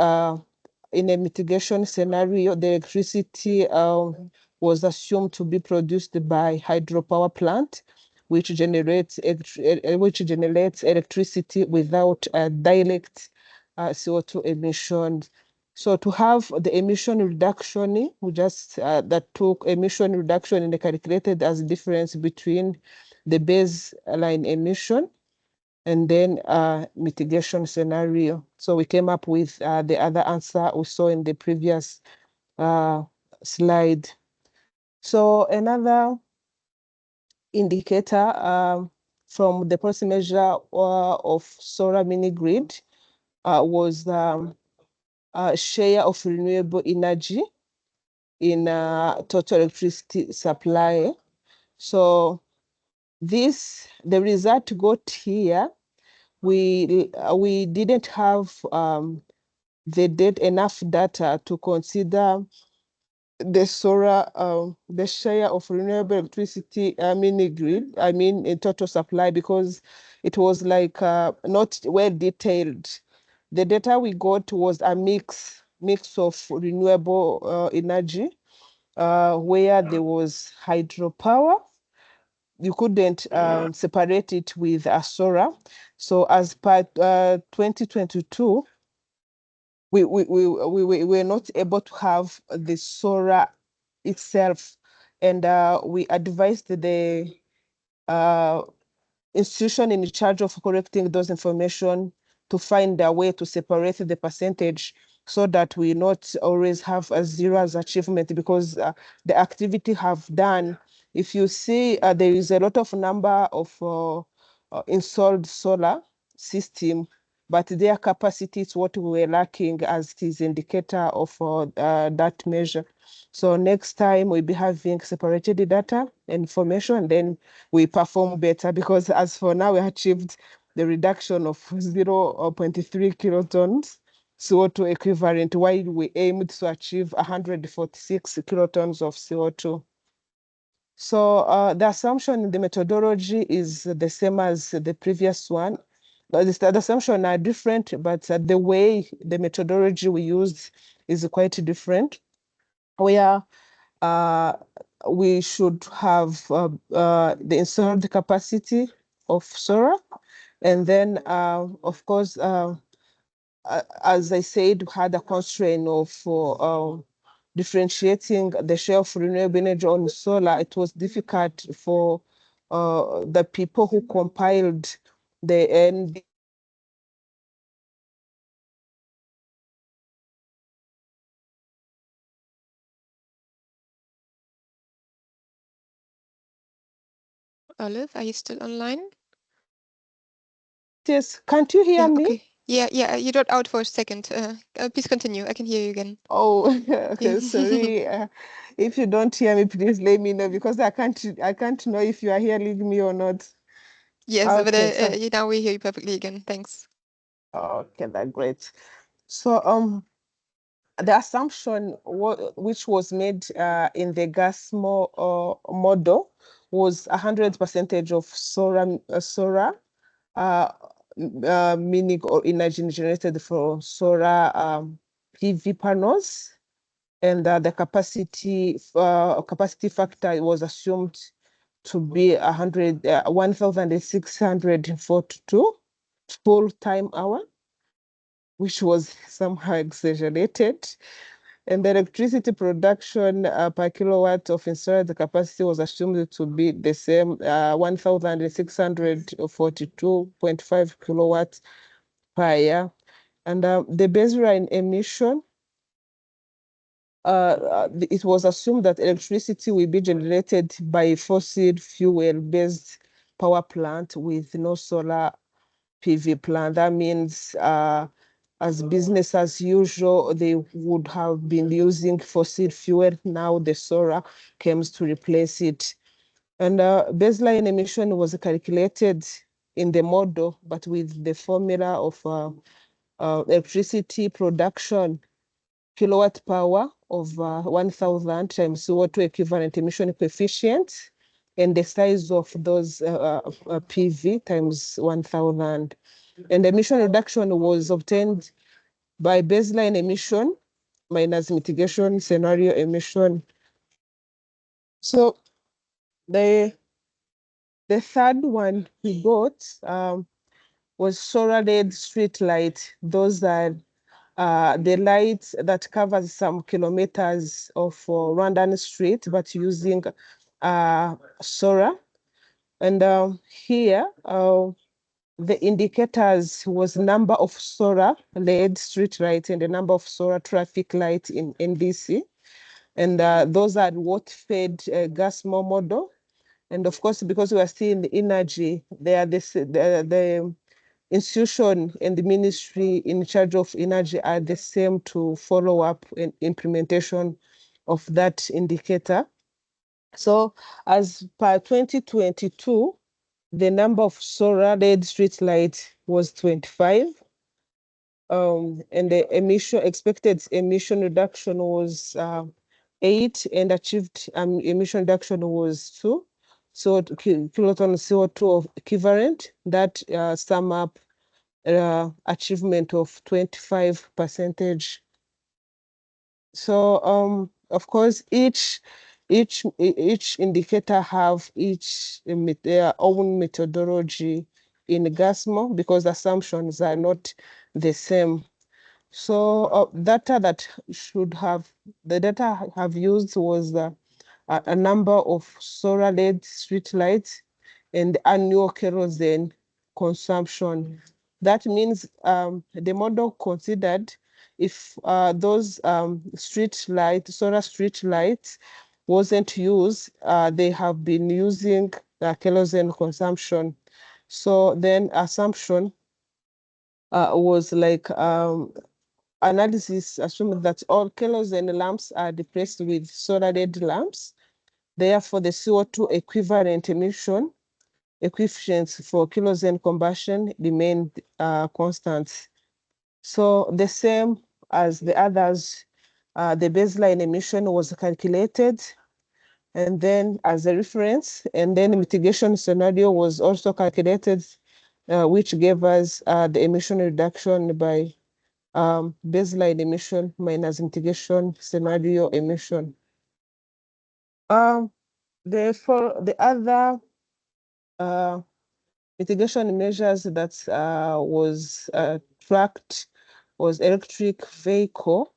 Speaker 7: in a mitigation scenario, the electricity was assumed to be produced by hydropower plant, which generates electricity without direct CO2 emissions. So to have the emission reduction, we just that took emission reduction and calculated as difference between the baseline emission and then mitigation scenario. So we came up with the other answer we saw in the previous slide. So another indicator from the policy measure of solar mini grid was share of renewable energy in total electricity supply. So the result got here, we didn't have enough data to consider the solar, the share of renewable electricity mini grid, in total supply, because it was like not well detailed. The data we got was a mix of renewable energy, where there was hydropower. You couldn't separate it with a solar. So as per 2022, we were not able to have the solar itself, and we advised the institution in charge of collecting those information to find a way to separate the percentage so that we not always have a zero as achievement, because the activity have done, if you see there is a lot of number of installed solar system, but their capacity is what we were lacking, as it is indicator of that measure. So next time we'll be having separated data information, then we perform better, because as for now, we achieved the reduction of 0.3 kilotons CO2 equivalent, while we aimed to achieve 146 kilotons of CO2. So the assumption in the methodology is the same as the previous one. The assumptions are different, but the way the methodology we used is quite different, where we should have the installed capacity of solar. And then, of course, as I said, we had a constraint of differentiating the share of renewable energy on solar. It was difficult for the people who compiled the NDC.
Speaker 1: Olive, are you still online?
Speaker 7: Yes, can't you hear me?
Speaker 1: Okay. Yeah, you dropped out for a second. Please continue. I can hear you again.
Speaker 7: Oh, okay, sorry. If you don't hear me, please let me know, because I can't know if you are hearing me or not.
Speaker 1: Yes, but
Speaker 7: Okay,
Speaker 1: now we hear you perfectly again. Thanks.
Speaker 7: okay, that's great. So the assumption which was made in the gas model was 100% of solar meaning or energy generated for solar PV panels, and the capacity factor was assumed to be 1,642 full-time hour, which was somehow exaggerated. And the electricity production per kilowatt of installed capacity was assumed to be the same, 1,642.5 kilowatts per year. And the baseline emission, it was assumed that electricity will be generated by fossil fuel-based power plant with no solar PV plant. That means as business as usual. They would have been using fossil fuel. Now the solar comes to replace it. And baseline emission was calculated in the model, but with the formula of electricity production kilowatt power of 1,000 times CO2 equivalent emission coefficient, and the size of those PV times 1,000. And emission reduction was obtained by baseline emission minus mitigation scenario emission. So the third one we got was solar-led street light. Those are the lights that covers some kilometers of Rwandan street, but using solar. And here, the indicators was number of solar LED street lights and the number of solar traffic lights in NDC. And those are what fed gas model. And of course, because we are still in the energy, they are the institution and the ministry in charge of energy are the same to follow up in implementation of that indicator. So as per 2022, the number of solar LED street lights was 25. And the expected emission reduction was 8, and achieved emission reduction was 2. So kiloton CO2 equivalent, that sum up achievement of 25%. So of course each indicator have their own methodology in GASMO because assumptions are not the same. So data that the data I have used was a number of solar LED street lights and annual kerosene consumption. That means the model considered if those solar street lights wasn't used, they have been using kerosene consumption. So then assumption was like analysis assuming that all kerosene lamps are replaced with solar LED lamps. Therefore, the CO2 equivalent emission coefficients for kerosene combustion remained constant. So the same as the others, the baseline emission was calculated, and then as a reference, and then mitigation scenario was also calculated, which gave us the emission reduction by baseline emission minus mitigation scenario emission. Therefore, the other mitigation measures that was tracked was electric vehicle,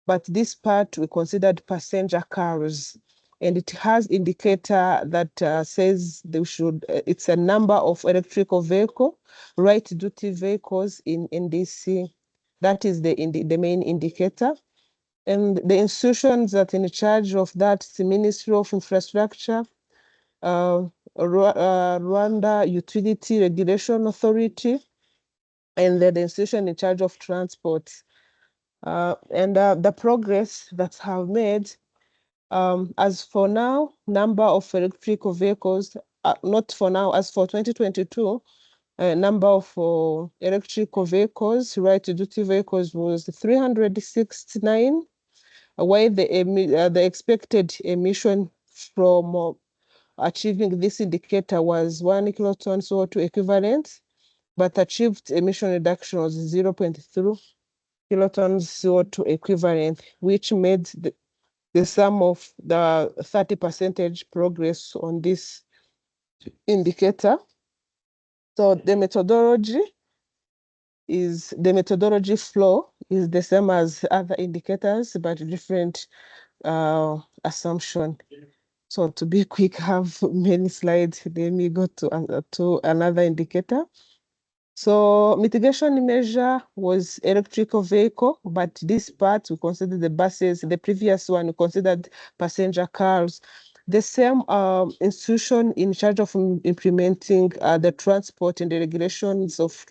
Speaker 7: but this part we considered passenger cars, and it has indicator that says they should. It's a number of electrical vehicle, light duty vehicles in NDC. That is the main indicator. And the institutions that in charge of that, the Ministry of Infrastructure, Rwanda Utility Regulation Authority, and the institution in charge of transport. And the progress that have made, as for now, number of electrical vehicles, not for now, as for 2022, number of electrical vehicles, light-duty vehicles was 369, while the expected emission from achieving this indicator was 1 kiloton CO2 equivalent, but achieved emission reduction was 0.3 kilotons CO2 equivalent, which made the sum of the 30% progress on this indicator. So the methodology flow is the same as other indicators, but different assumption. So to be quick, have many slides. Let me go to another indicator. So mitigation measure was electrical vehicle, but this part we considered the buses. The previous one we considered passenger cars. the same institution in charge of implementing the transport and the regulations of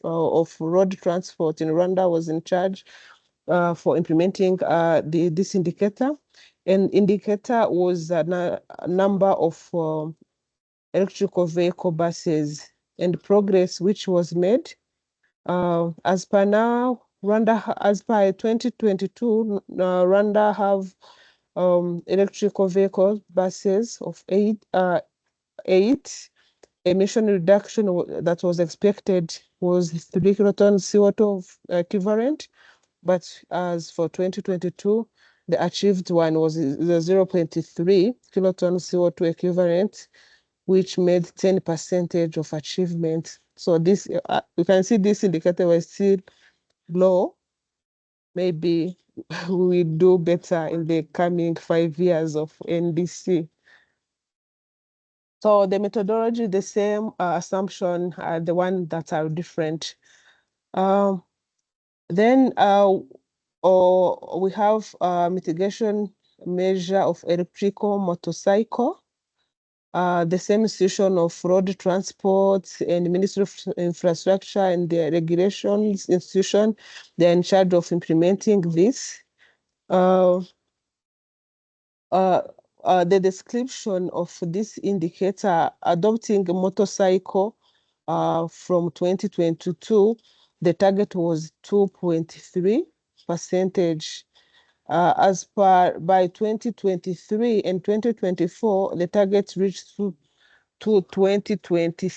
Speaker 7: road transport in Rwanda was in charge for implementing this indicator. And indicator was a number of electrical vehicle buses and progress which was made. As per now, Rwanda, as per 2022, Rwanda have electrical vehicle buses of eight. Emission reduction that was expected was 3 kilotons CO2 equivalent, but as for 2022, the achieved one was the 0.3 kilotons CO2 equivalent, which made 10% of achievement. So this, you can see this indicator was still low. Maybe we will do better in the coming 5 years of NDC. So the methodology, the same assumption, the one that are different. Then we have mitigation measure of electrical motorcycle. The same institution of road transport and Ministry of Infrastructure and the regulations institution, they're in charge of implementing this. The description of this indicator adopting a motorcycle from 2022, the target was 2.3%. As per by 2023 and 2024, the target reached to 2020,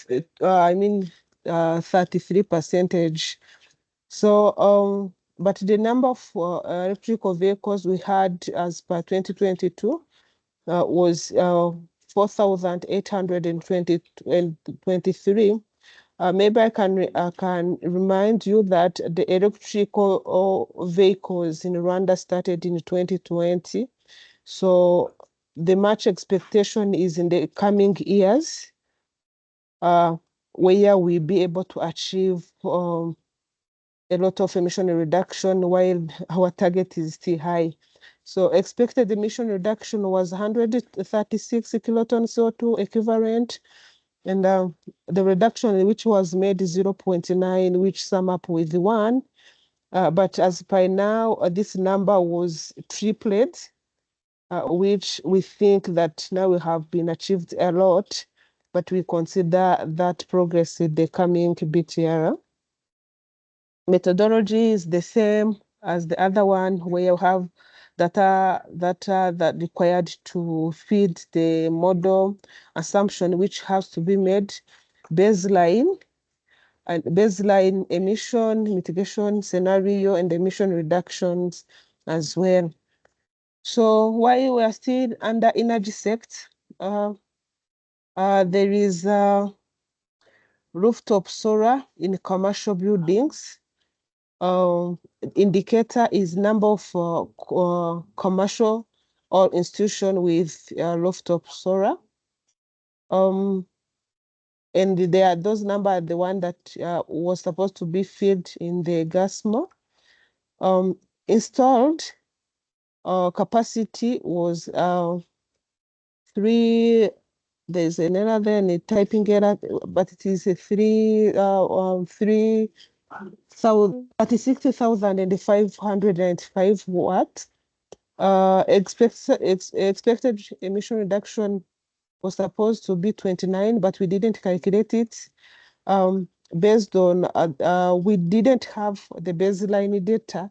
Speaker 7: 33%. So, but the number of electrical vehicles we had as per 2022 was 4,823. Maybe I can remind you that the electrical vehicles in Rwanda started in 2020. So the much expectation is in the coming years where we'll be able to achieve a lot of emission reduction while our target is still high. So expected emission reduction was 136 kilotons CO2 equivalent, and the reduction which was made is 0.9, which sum up with 1. But as by now, this number was tripled, which we think that now we have been achieved a lot, but we consider that progress in the coming BTR. Methodology is the same as the other one, where you have data that required to feed the model assumption, which has to be made baseline and baseline emission mitigation scenario and emission reductions as well. So while we are still under energy sector, there is rooftop solar in commercial buildings. Indicator is number of commercial or institution with rooftop solar. And those numbers are the one that was supposed to be filled in the GASMO. Installed capacity was 3. There's an error there in the typing error, but it is a 36,505 watt. Expected emission reduction was supposed to be 29, but we didn't calculate it based on we didn't have the baseline data.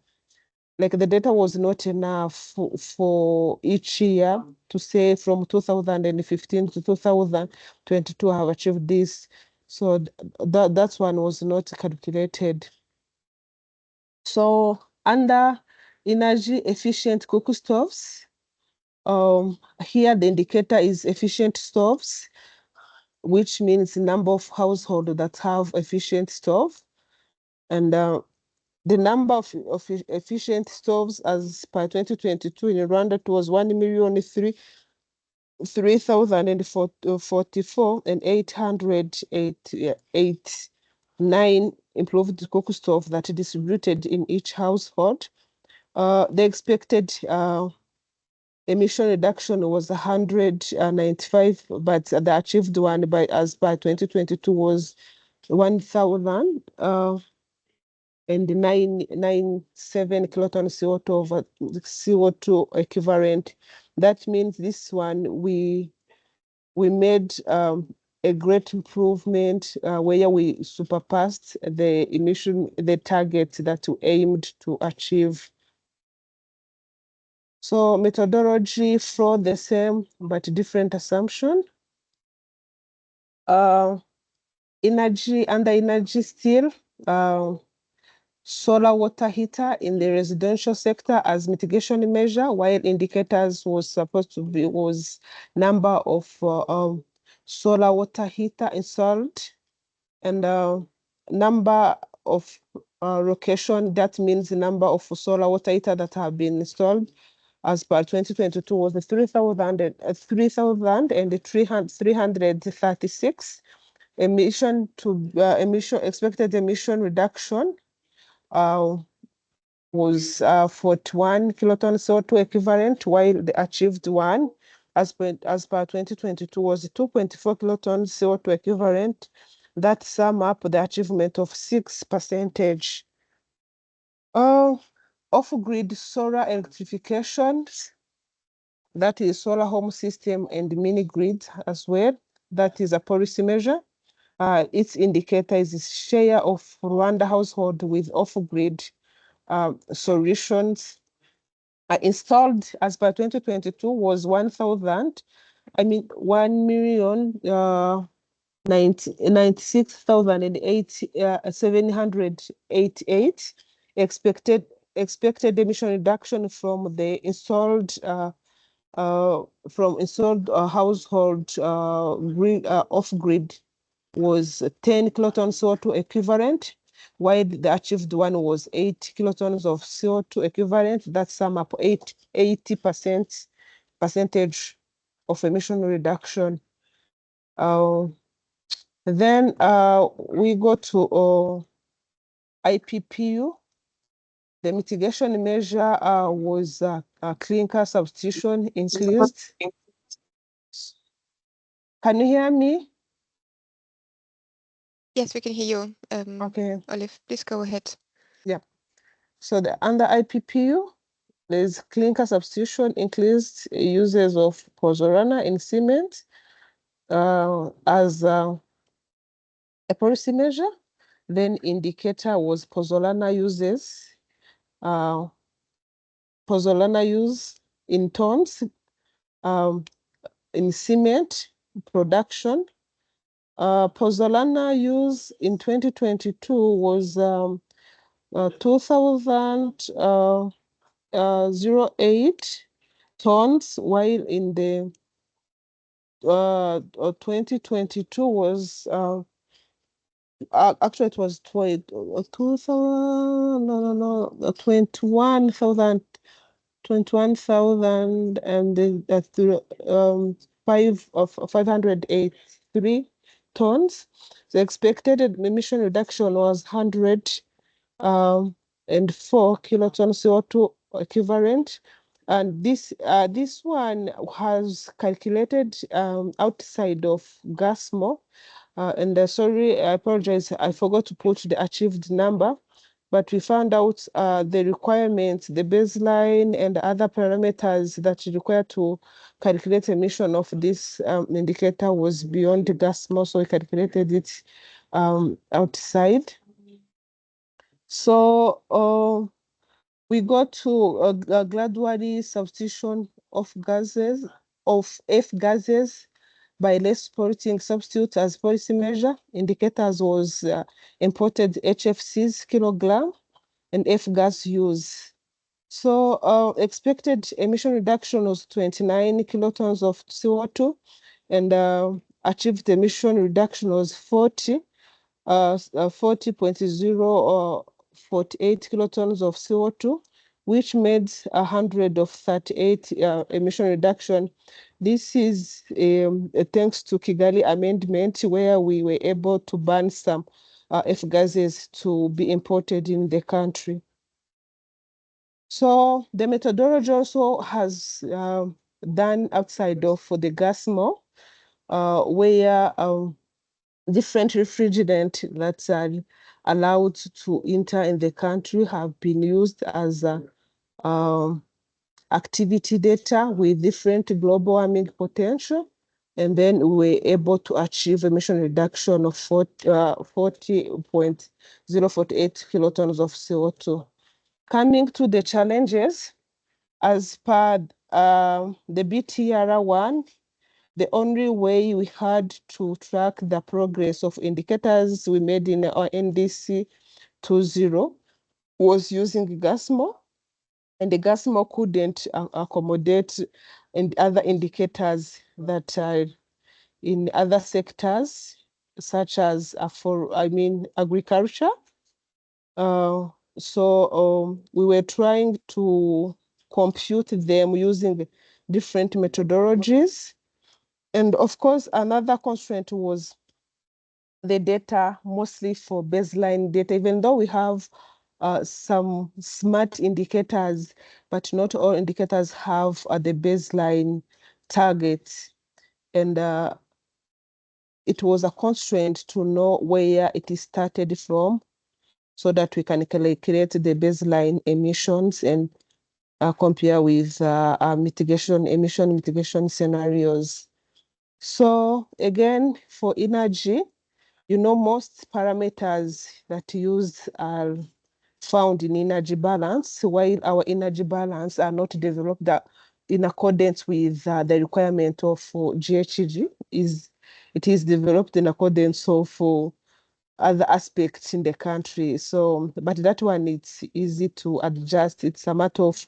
Speaker 7: Like the data was not enough for each year to say from 2015 to 2022 have achieved this. So that one was not calculated. So under energy efficient cooking stoves, here the indicator is efficient stoves, which means the number of households that have efficient stove. And the number of efficient stoves as per 2022 in Rwanda, it was 1,003,044 and 889 improved cooking stove that distributed in each household. The expected emission reduction was 195, but the achieved one as by 2022 was 1,000 and 997 kilotons CO2 over CO2 equivalent. That means this one we made a great improvement where we surpassed the target that we aimed to achieve. So methodology for the same but different assumption. Energy still, solar water heater in the residential sector as mitigation measure, while indicators was supposed to be number of solar water heater installed and number of location. That means the number of solar water heater that have been installed as per 2022 was 3,336. Expected emission reduction was 41 kilotons CO2 equivalent, while the achieved one as per 2022 was 2.4 kilotons CO2 equivalent. That sum up the achievement of 6%. Off-grid solar electrification, that is solar home system and mini grid as well. That is a policy measure. Its indicator is share of Rwanda household with off-grid solutions. Installed as per 2022 was 1,096,788 expected emission reduction from the installed household off-grid was 10 kilotons CO2 equivalent, while the achieved one was 8 kilotons of CO2 equivalent. That sum up 80% of emission reduction. Then we go to IPPU. The mitigation measure was clinker substitution increased. Can you hear me?
Speaker 1: Yes, we can hear you.
Speaker 7: Okay.
Speaker 1: Olive, please go ahead.
Speaker 7: Yeah. So under IPPU, there's clinker substitution, increased uses of pozzolana in cement as a policy measure. Then indicator was pozzolana uses. Pozzolana use in tons in cement production. Pozzolana use in 2022 was 2,008 tons, while in the 2022 was actually it was 21,000 and 583 tons. The expected emission reduction was 104 kilotons CO2 equivalent. And this one has calculated outside of GASMO. And sorry, I apologize, I forgot to put the achieved number, but we found out the requirements, the baseline, and other parameters that you require to calculate emission of this indicator was beyond the GASMO, so we calculated it outside. So we got to a gradually substitution of F-gases by less polluting substitute as policy measure. Indicators was imported HFCs kilogram and F-gas use. So expected emission reduction was 29 kilotons of CO2 and achieved emission reduction was 40.0 or 48 kilotons of CO2, which made 138 emission reduction. This is thanks to Kigali Amendment, where we were able to ban some F-gases to be imported in the country. So the methodology also has done outside of for the gas mo, where different refrigerant that are allowed to enter in the country have been used as activity data with different global warming potential. And then we were able to achieve emission reduction of 40.048 kilotons of CO2. Coming to the challenges, as per the BTR one, the only way we had to track the progress of indicators we made in our NDC 20 was using GASMO, and the GASMO couldn't accommodate and other indicators that are in other sectors, such as agriculture. So we were trying to compute them using different methodologies. And of course, another constraint was the data, mostly for baseline data, even though we have some smart indicators, but not all indicators have the baseline targets. And it was a constraint to know where it is started from so that we can calculate the baseline emissions and compare with emission mitigation scenarios. So again, for energy, most parameters that used are found in energy balance, while our energy balance are not developed in accordance with the requirement of GHG. It is developed in accordance of other aspects in the country. So, but that one, it's easy to adjust. It's a matter of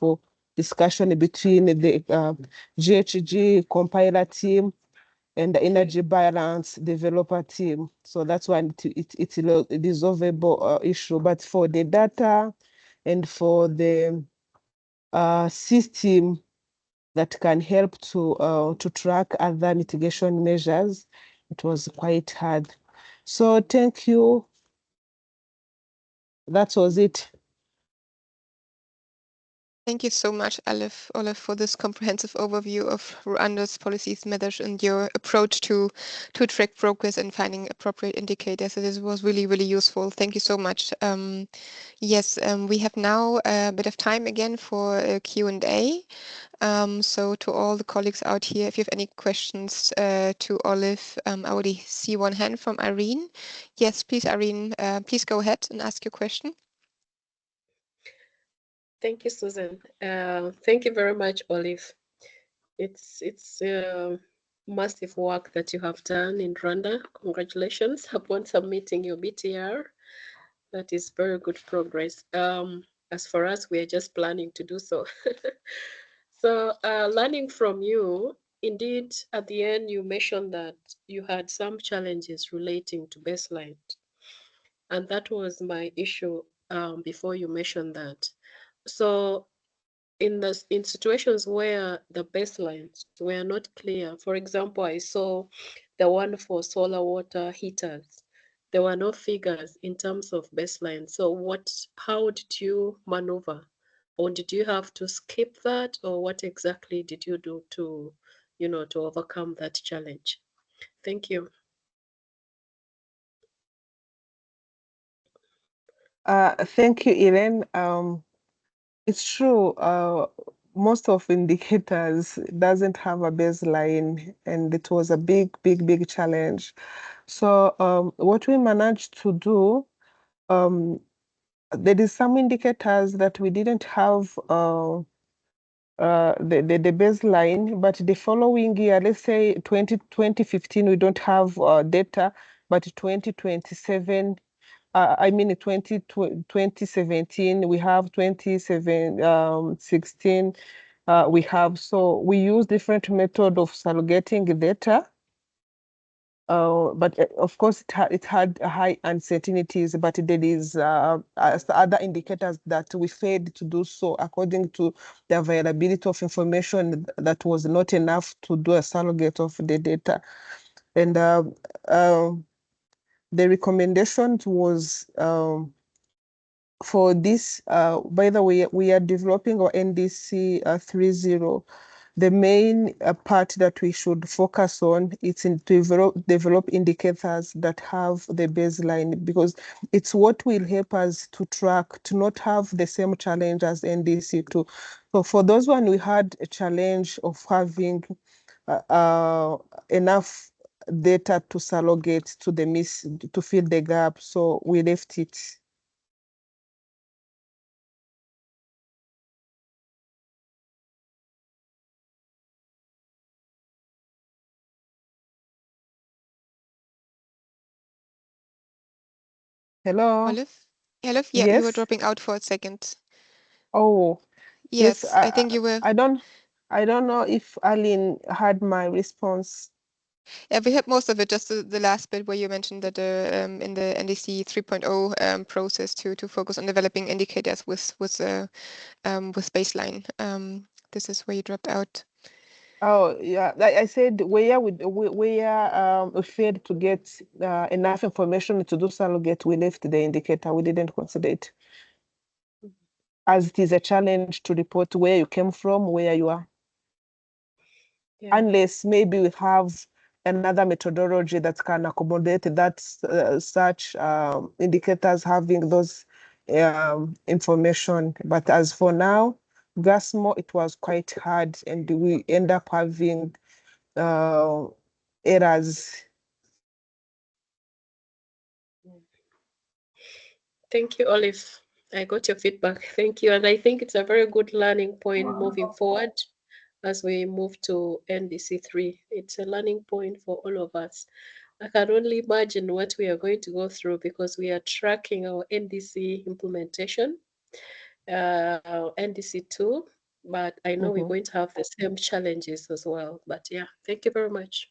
Speaker 7: discussion between the GHG compiler team and the energy balance developer team. So that's why it's a resolvable issue. But for the data and for the system that can help to track other mitigation measures, it was quite hard. So thank you. That was it.
Speaker 1: Thank you so much, Olaf, for this comprehensive overview of Rwanda's policies, measures, and your approach to track progress and finding appropriate indicators. So this was really, really useful. Thank you so much. Yes, we have now a bit of time again for a Q&A. So to all the colleagues out here, if you have any questions to Olaf, I already see one hand from Irene. Yes, please, Irene, please go ahead and ask your question.
Speaker 8: Thank you, Susan. Thank you very much, Olive. It's massive work that you have done in Rwanda. Congratulations upon submitting your BTR. That is very good progress. As for us, we are just planning to do so. So learning from you, indeed, at the end, you mentioned that you had some challenges relating to baseline. And that was my issue before you mentioned that. So in situations where the baselines were not clear, for example, I saw the one for solar water heaters. There were no figures in terms of baseline. So how did you maneuver? Or did you have to skip that? Or what exactly did you do to overcome that challenge? Thank you.
Speaker 7: Thank you, Irene. It's true. Most of indicators doesn't have a baseline, and it was a big, big, big challenge. So what we managed to do, there is some indicators that we didn't have the baseline, but the following year, let's say 2015, we don't have data, but 2027. 2017, we have 2016, we have. So we use different method of surrogating data. But of course, it had high uncertainties, but there is other indicators that we failed to do so according to the availability of information that was not enough to do a surrogate of the data. And the recommendation was for this, by the way, we are developing our NDC 3.0. The main part that we should focus on is in develop indicators that have the baseline, because it's what will help us to track, to not have the same challenge as NDC2. So for those one, we had a challenge of having enough data to surrogate to to fill the gap. So we left it. Hello.
Speaker 1: Olive? Olive, yeah, you were
Speaker 7: Yes.
Speaker 1: dropping out for a second.
Speaker 7: Oh, yes.
Speaker 1: Yes, I think you were.
Speaker 7: I don't know if Aline had my response.
Speaker 1: Yeah, we had most of it, just the last bit where you mentioned that in the NDC 3.0 process to focus on developing indicators with baseline. This is where you dropped out.
Speaker 7: Oh, yeah. I said where we failed to get enough information to do surrogate, we left the indicator. We didn't consider it, as it is a challenge to report where you came from, where you are.
Speaker 8: Yeah.
Speaker 7: Unless maybe we have another methodology that can accommodate that such indicators having those information. But as for now, GASMO, it was quite hard, and we end up having errors.
Speaker 8: Thank you, Olive. I got your feedback. Thank you. And I think it's a very good learning point moving forward as we move to NDC3. It's a learning point for all of us. I can only imagine what we are going to go through because we are tracking our NDC implementation, NDC2, but I know we're going to have the same challenges as well. But yeah, thank you very much.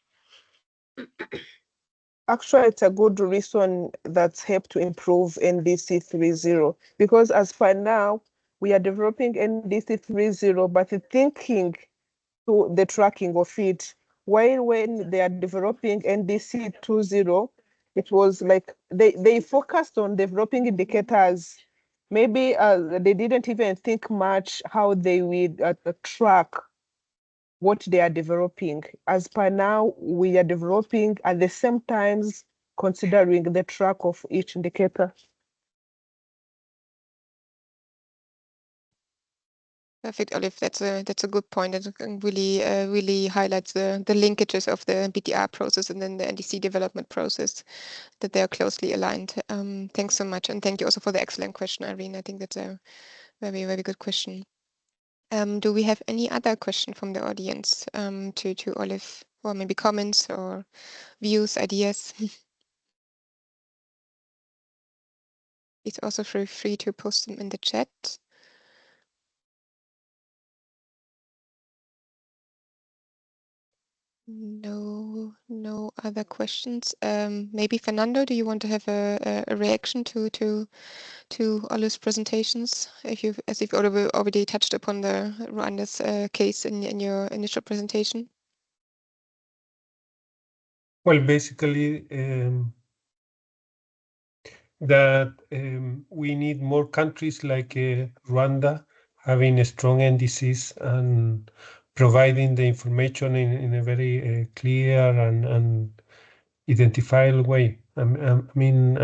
Speaker 7: Actually, it's a good reason that's helped to improve NDC 3.0, because as for now, we are developing NDC 3.0, but thinking to the tracking of it. While when they are developing NDC 2.0, it was like they focused on developing indicators. Maybe they didn't even think much how they would track what they are developing. As per now, we are developing at the same times considering the track of each indicator.
Speaker 1: Perfect, Olive. That's a good point. It really highlights the linkages of the BTR process and then the NDC development process, that they are closely aligned. Thanks so much, and thank you also for the excellent question, Irene. I think that's a very good question. Do we have any other question from the audience to Olive, or maybe comments or views, ideas? Please also feel free to post them in the chat. No other questions. Maybe Fernando, do you want to have a reaction to Olive's presentations? As you've already touched upon the Rwanda's case in your initial presentation.
Speaker 2: Well, basically, that we need more countries like Rwanda having strong NDCs and providing the information in a very clear and identifiable way. I mean,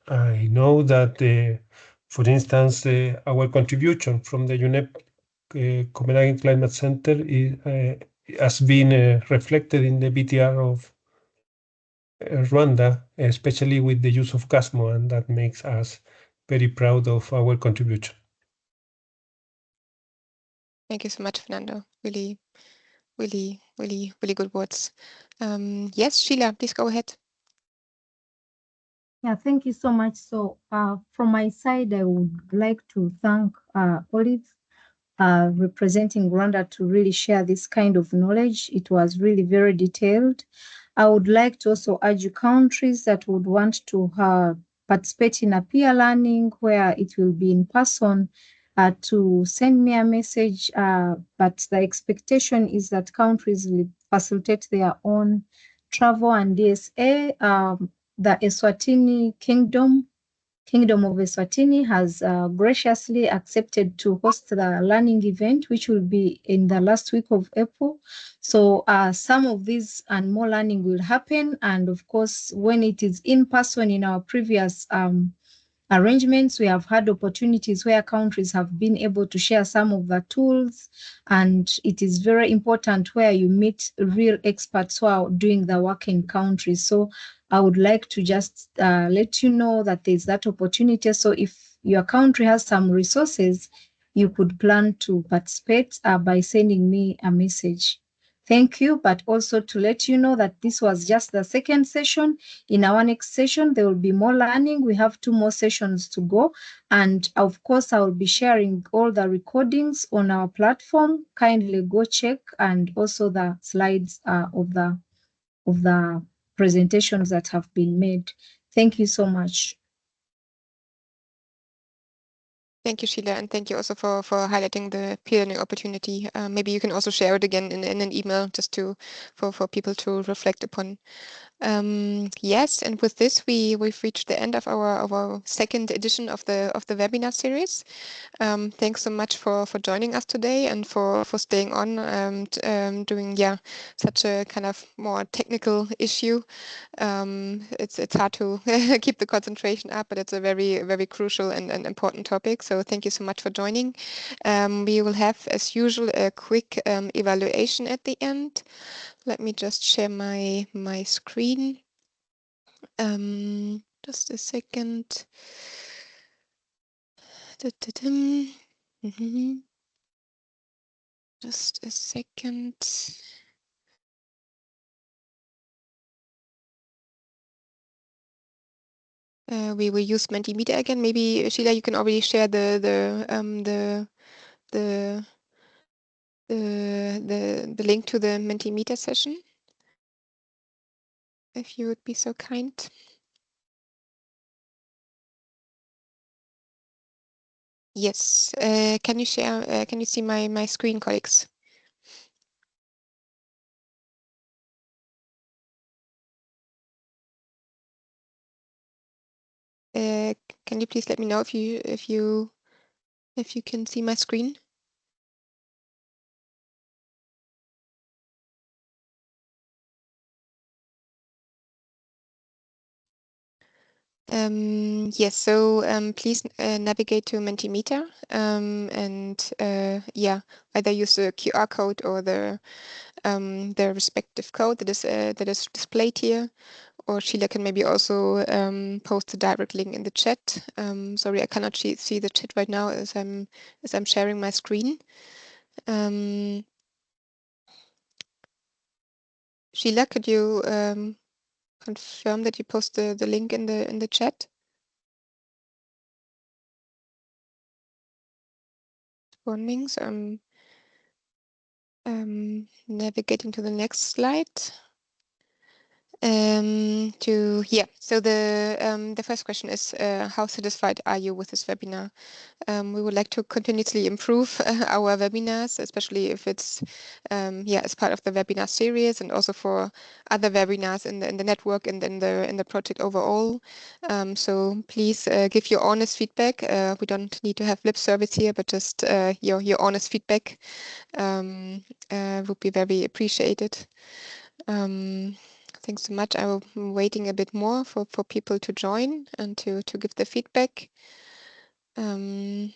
Speaker 2: I know that, for instance, our contribution from the UNEP Copenhagen Climate Center has been reflected in the BTR of Rwanda, especially with the use of GASMO, and that makes us very proud of our contribution.
Speaker 1: Thank you so much, Fernando. Really good words. Yes, Sheila, please go ahead.
Speaker 6: Yeah, thank you so much. So from my side, I would like to thank Olive representing Rwanda to really share this kind of knowledge. It was really very detailed. I would like to also urge countries that would want to participate in a peer learning where it will be in person to send me a message. But the expectation is that countries will facilitate their own travel and DSA. The Eswatini Kingdom Kingdom of Eswatini has graciously accepted to host the learning event, which will be in the last week of April. So some of these and more learning will happen. And of course, when it is in person in our previous arrangements, we have had opportunities where countries have been able to share some of the tools, and it is very important where you meet real experts who are doing the work in countries. So I would like to just let you know that there's that opportunity. So if your country has some resources, you could plan to participate by sending me a message. Thank you, but also to let you know that this was just the second session. In our next session, there will be more learning. We have 2 more sessions to go. And of course, I will be sharing all the recordings on our platform. Kindly go check, and also the slides of the presentations that have been made. Thank you so much.
Speaker 1: Thank you, Sheila, and thank you also for highlighting the peer learning opportunity. Maybe you can also share it again in an email just for people to reflect upon. Yes, and with this, we've reached the end of our second edition of the webinar series. Thanks so much for joining us today and for staying on doing such a kind of more technical issue. It's hard to keep the concentration up, but it's a very crucial and important topic. So thank you so much for joining. We will have, as usual, a quick evaluation at the end. Let me just share my screen. Just a second. Just a second. We will use Mentimeter again. Maybe Sheila, you can already share the link to the Mentimeter session, if you would be so kind. Yes. Can you share? Can you see my screen, colleagues? Can you please let me know if you can see my screen? Yes, so please navigate to Mentimeter and either use the QR code or the respective code that is displayed here, or Sheila can maybe also post the direct link in the chat. Sorry, I cannot see the chat right now as I'm sharing my screen. Sheila, could you confirm that you post the link in the chat? Responding, so I'm navigating to the next slide. So the first question is, how satisfied are you with this webinar? We would like to continuously improve our webinars, especially if it's as part of the webinar series, and also for other webinars in the network and in the project overall. So please give your honest feedback. We don't need to have lip service here, but just your honest feedback would be very appreciated. Thanks so much. I'm waiting a bit more for people to join and to give the feedback. More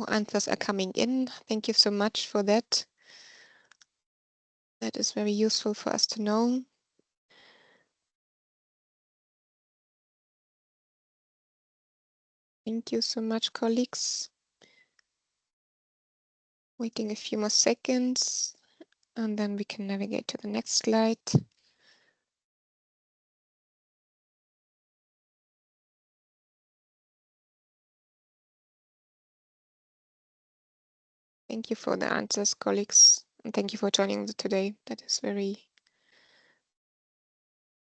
Speaker 1: answers are coming in. Thank you so much for that. That is very useful for us to know. Thank you so much, colleagues. Waiting a few more seconds, and then we can navigate to the next slide. Thank you for the answers, colleagues, and thank you for joining today. That is very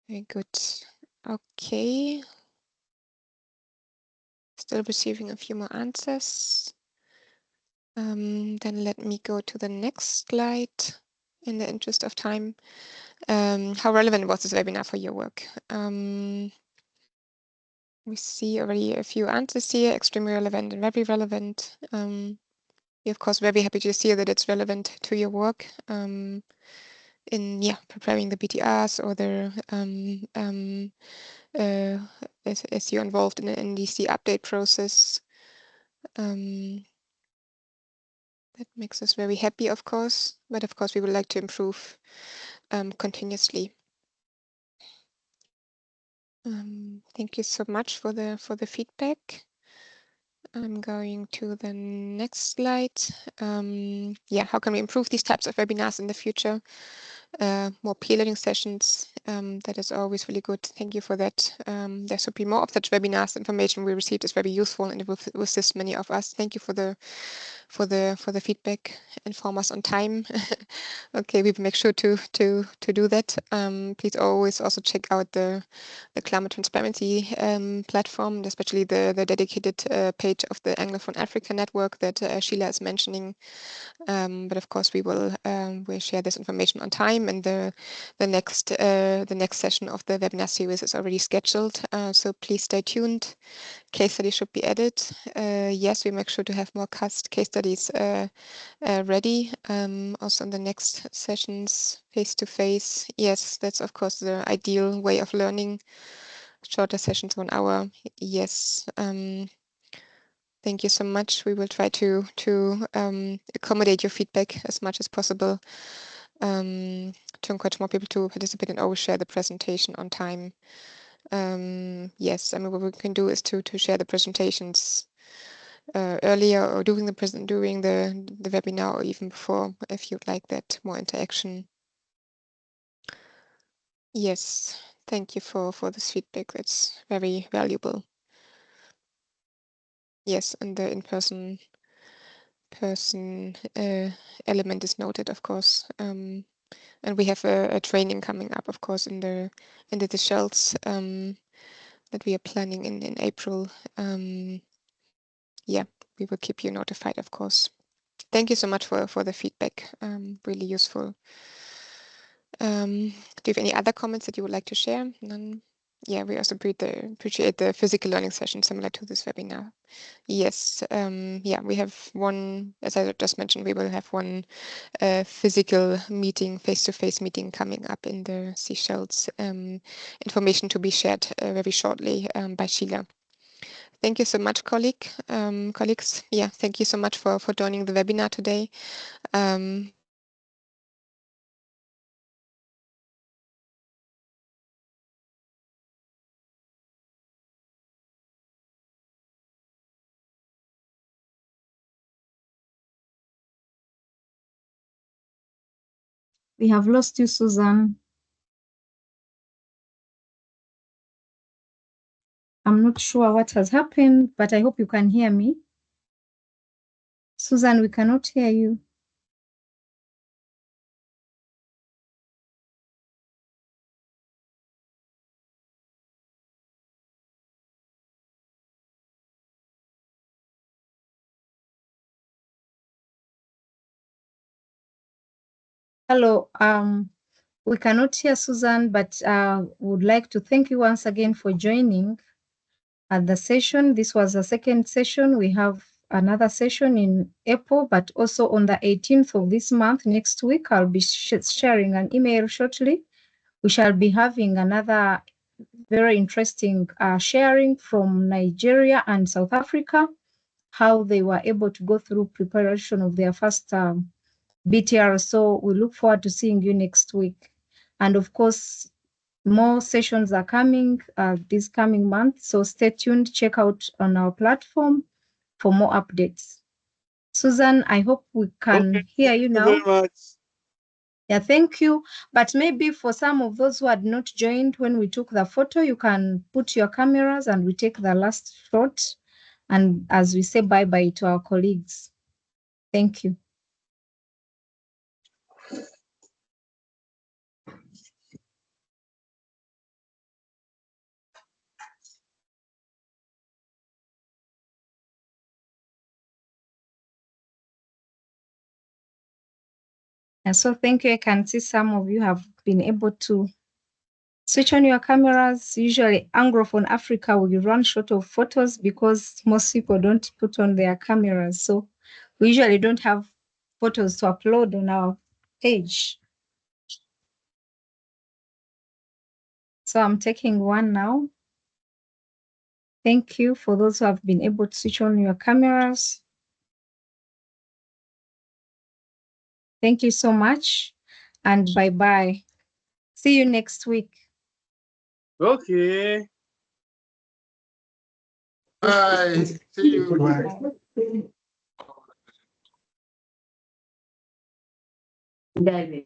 Speaker 1: good. Okay. Still receiving a few more answers. Then let me go to the next slide in the interest of time. How relevant was this webinar for your work? We see already a few answers here, extremely relevant and very relevant. We're of course very happy to see that it's relevant to your work in preparing the BTRs or the as you're involved in an NDC update process. That makes us very happy, of course, but of course we would like to improve continuously. Thank you so much for the feedback. I'm going to the next slide. How can we improve these types of webinars in the future? More peer learning sessions. That is always really good. Thank you for that. There should be more of such webinars. Information we received is very useful and it will assist many of us. Thank you for the feedback. Inform us on time. Okay, we will make sure to do that. Please always also check out the climate transparency platform, especially the dedicated page of the Anglophone Africa network that Sheila is mentioning. But of course, we'll share this information on time, and the next session of the webinar series is already scheduled. So please stay tuned. Case studies should be added. Yes, we make sure to have more case studies ready. Also in the next sessions, face-to-face. Yes, that's of course the ideal way of learning. Shorter sessions, 1 hour. Yes. Thank you so much. We will try to accommodate your feedback as much as possible to encourage more people to participate and always share the presentation on time. Yes, I mean, what we can do is to share the presentations earlier or during the webinar or even before if you'd like that more interaction. Yes, thank you for this feedback. That's very valuable. Yes, and the in-person element is noted, of course. And we have a training coming up, of course, in the shells that we are planning in April. Yeah, we will keep you notified, of course. Thank you so much for the feedback. Really useful. Do you have any other comments that you would like to share? None? Yeah, we also appreciate the physical learning session similar to this webinar. Yes, yeah, we have one, as I just mentioned, we will have one physical meeting, face-to-face meeting coming up in the Seychelles. Information to be shared very shortly by Sheila. Thank you so much, colleagues. Yeah, thank you so much for joining the webinar today.
Speaker 6: We have lost you, Susan. I'm not sure what has happened, but I hope you can hear me. Susan, we cannot hear you. Hello, we cannot hear Susan, but would like to thank you once again for joining at the session. This was the second session. We have another session in April, but also on the 18th of this month, next week, I'll be sharing an email shortly. We shall be having another very interesting sharing from Nigeria and South Africa, how they were able to go through preparation of their first BTR. So we look forward to seeing you next week. And of course, more sessions are coming this coming month. So stay tuned, check out on our platform for more updates. Susan, I hope we can hear you now.
Speaker 2: Thank you very much.
Speaker 6: Yeah, thank you. But maybe for some of those who had not joined when we took the photo, you can put your cameras and we take the last shot. And as we say bye-bye to our colleagues. Thank you. And so thank you. I can see some of you have been able to switch on your cameras. Usually Anglophone Africa will run short of photos because most people don't put on their cameras. So we usually don't have photos to upload on our page. So I'm taking one now. Thank you for those who have been able to switch on your cameras. Thank you so much and bye-bye. See you next week.
Speaker 9: Okay.
Speaker 3: Bye. See you.
Speaker 6: Bye.
Speaker 9: David.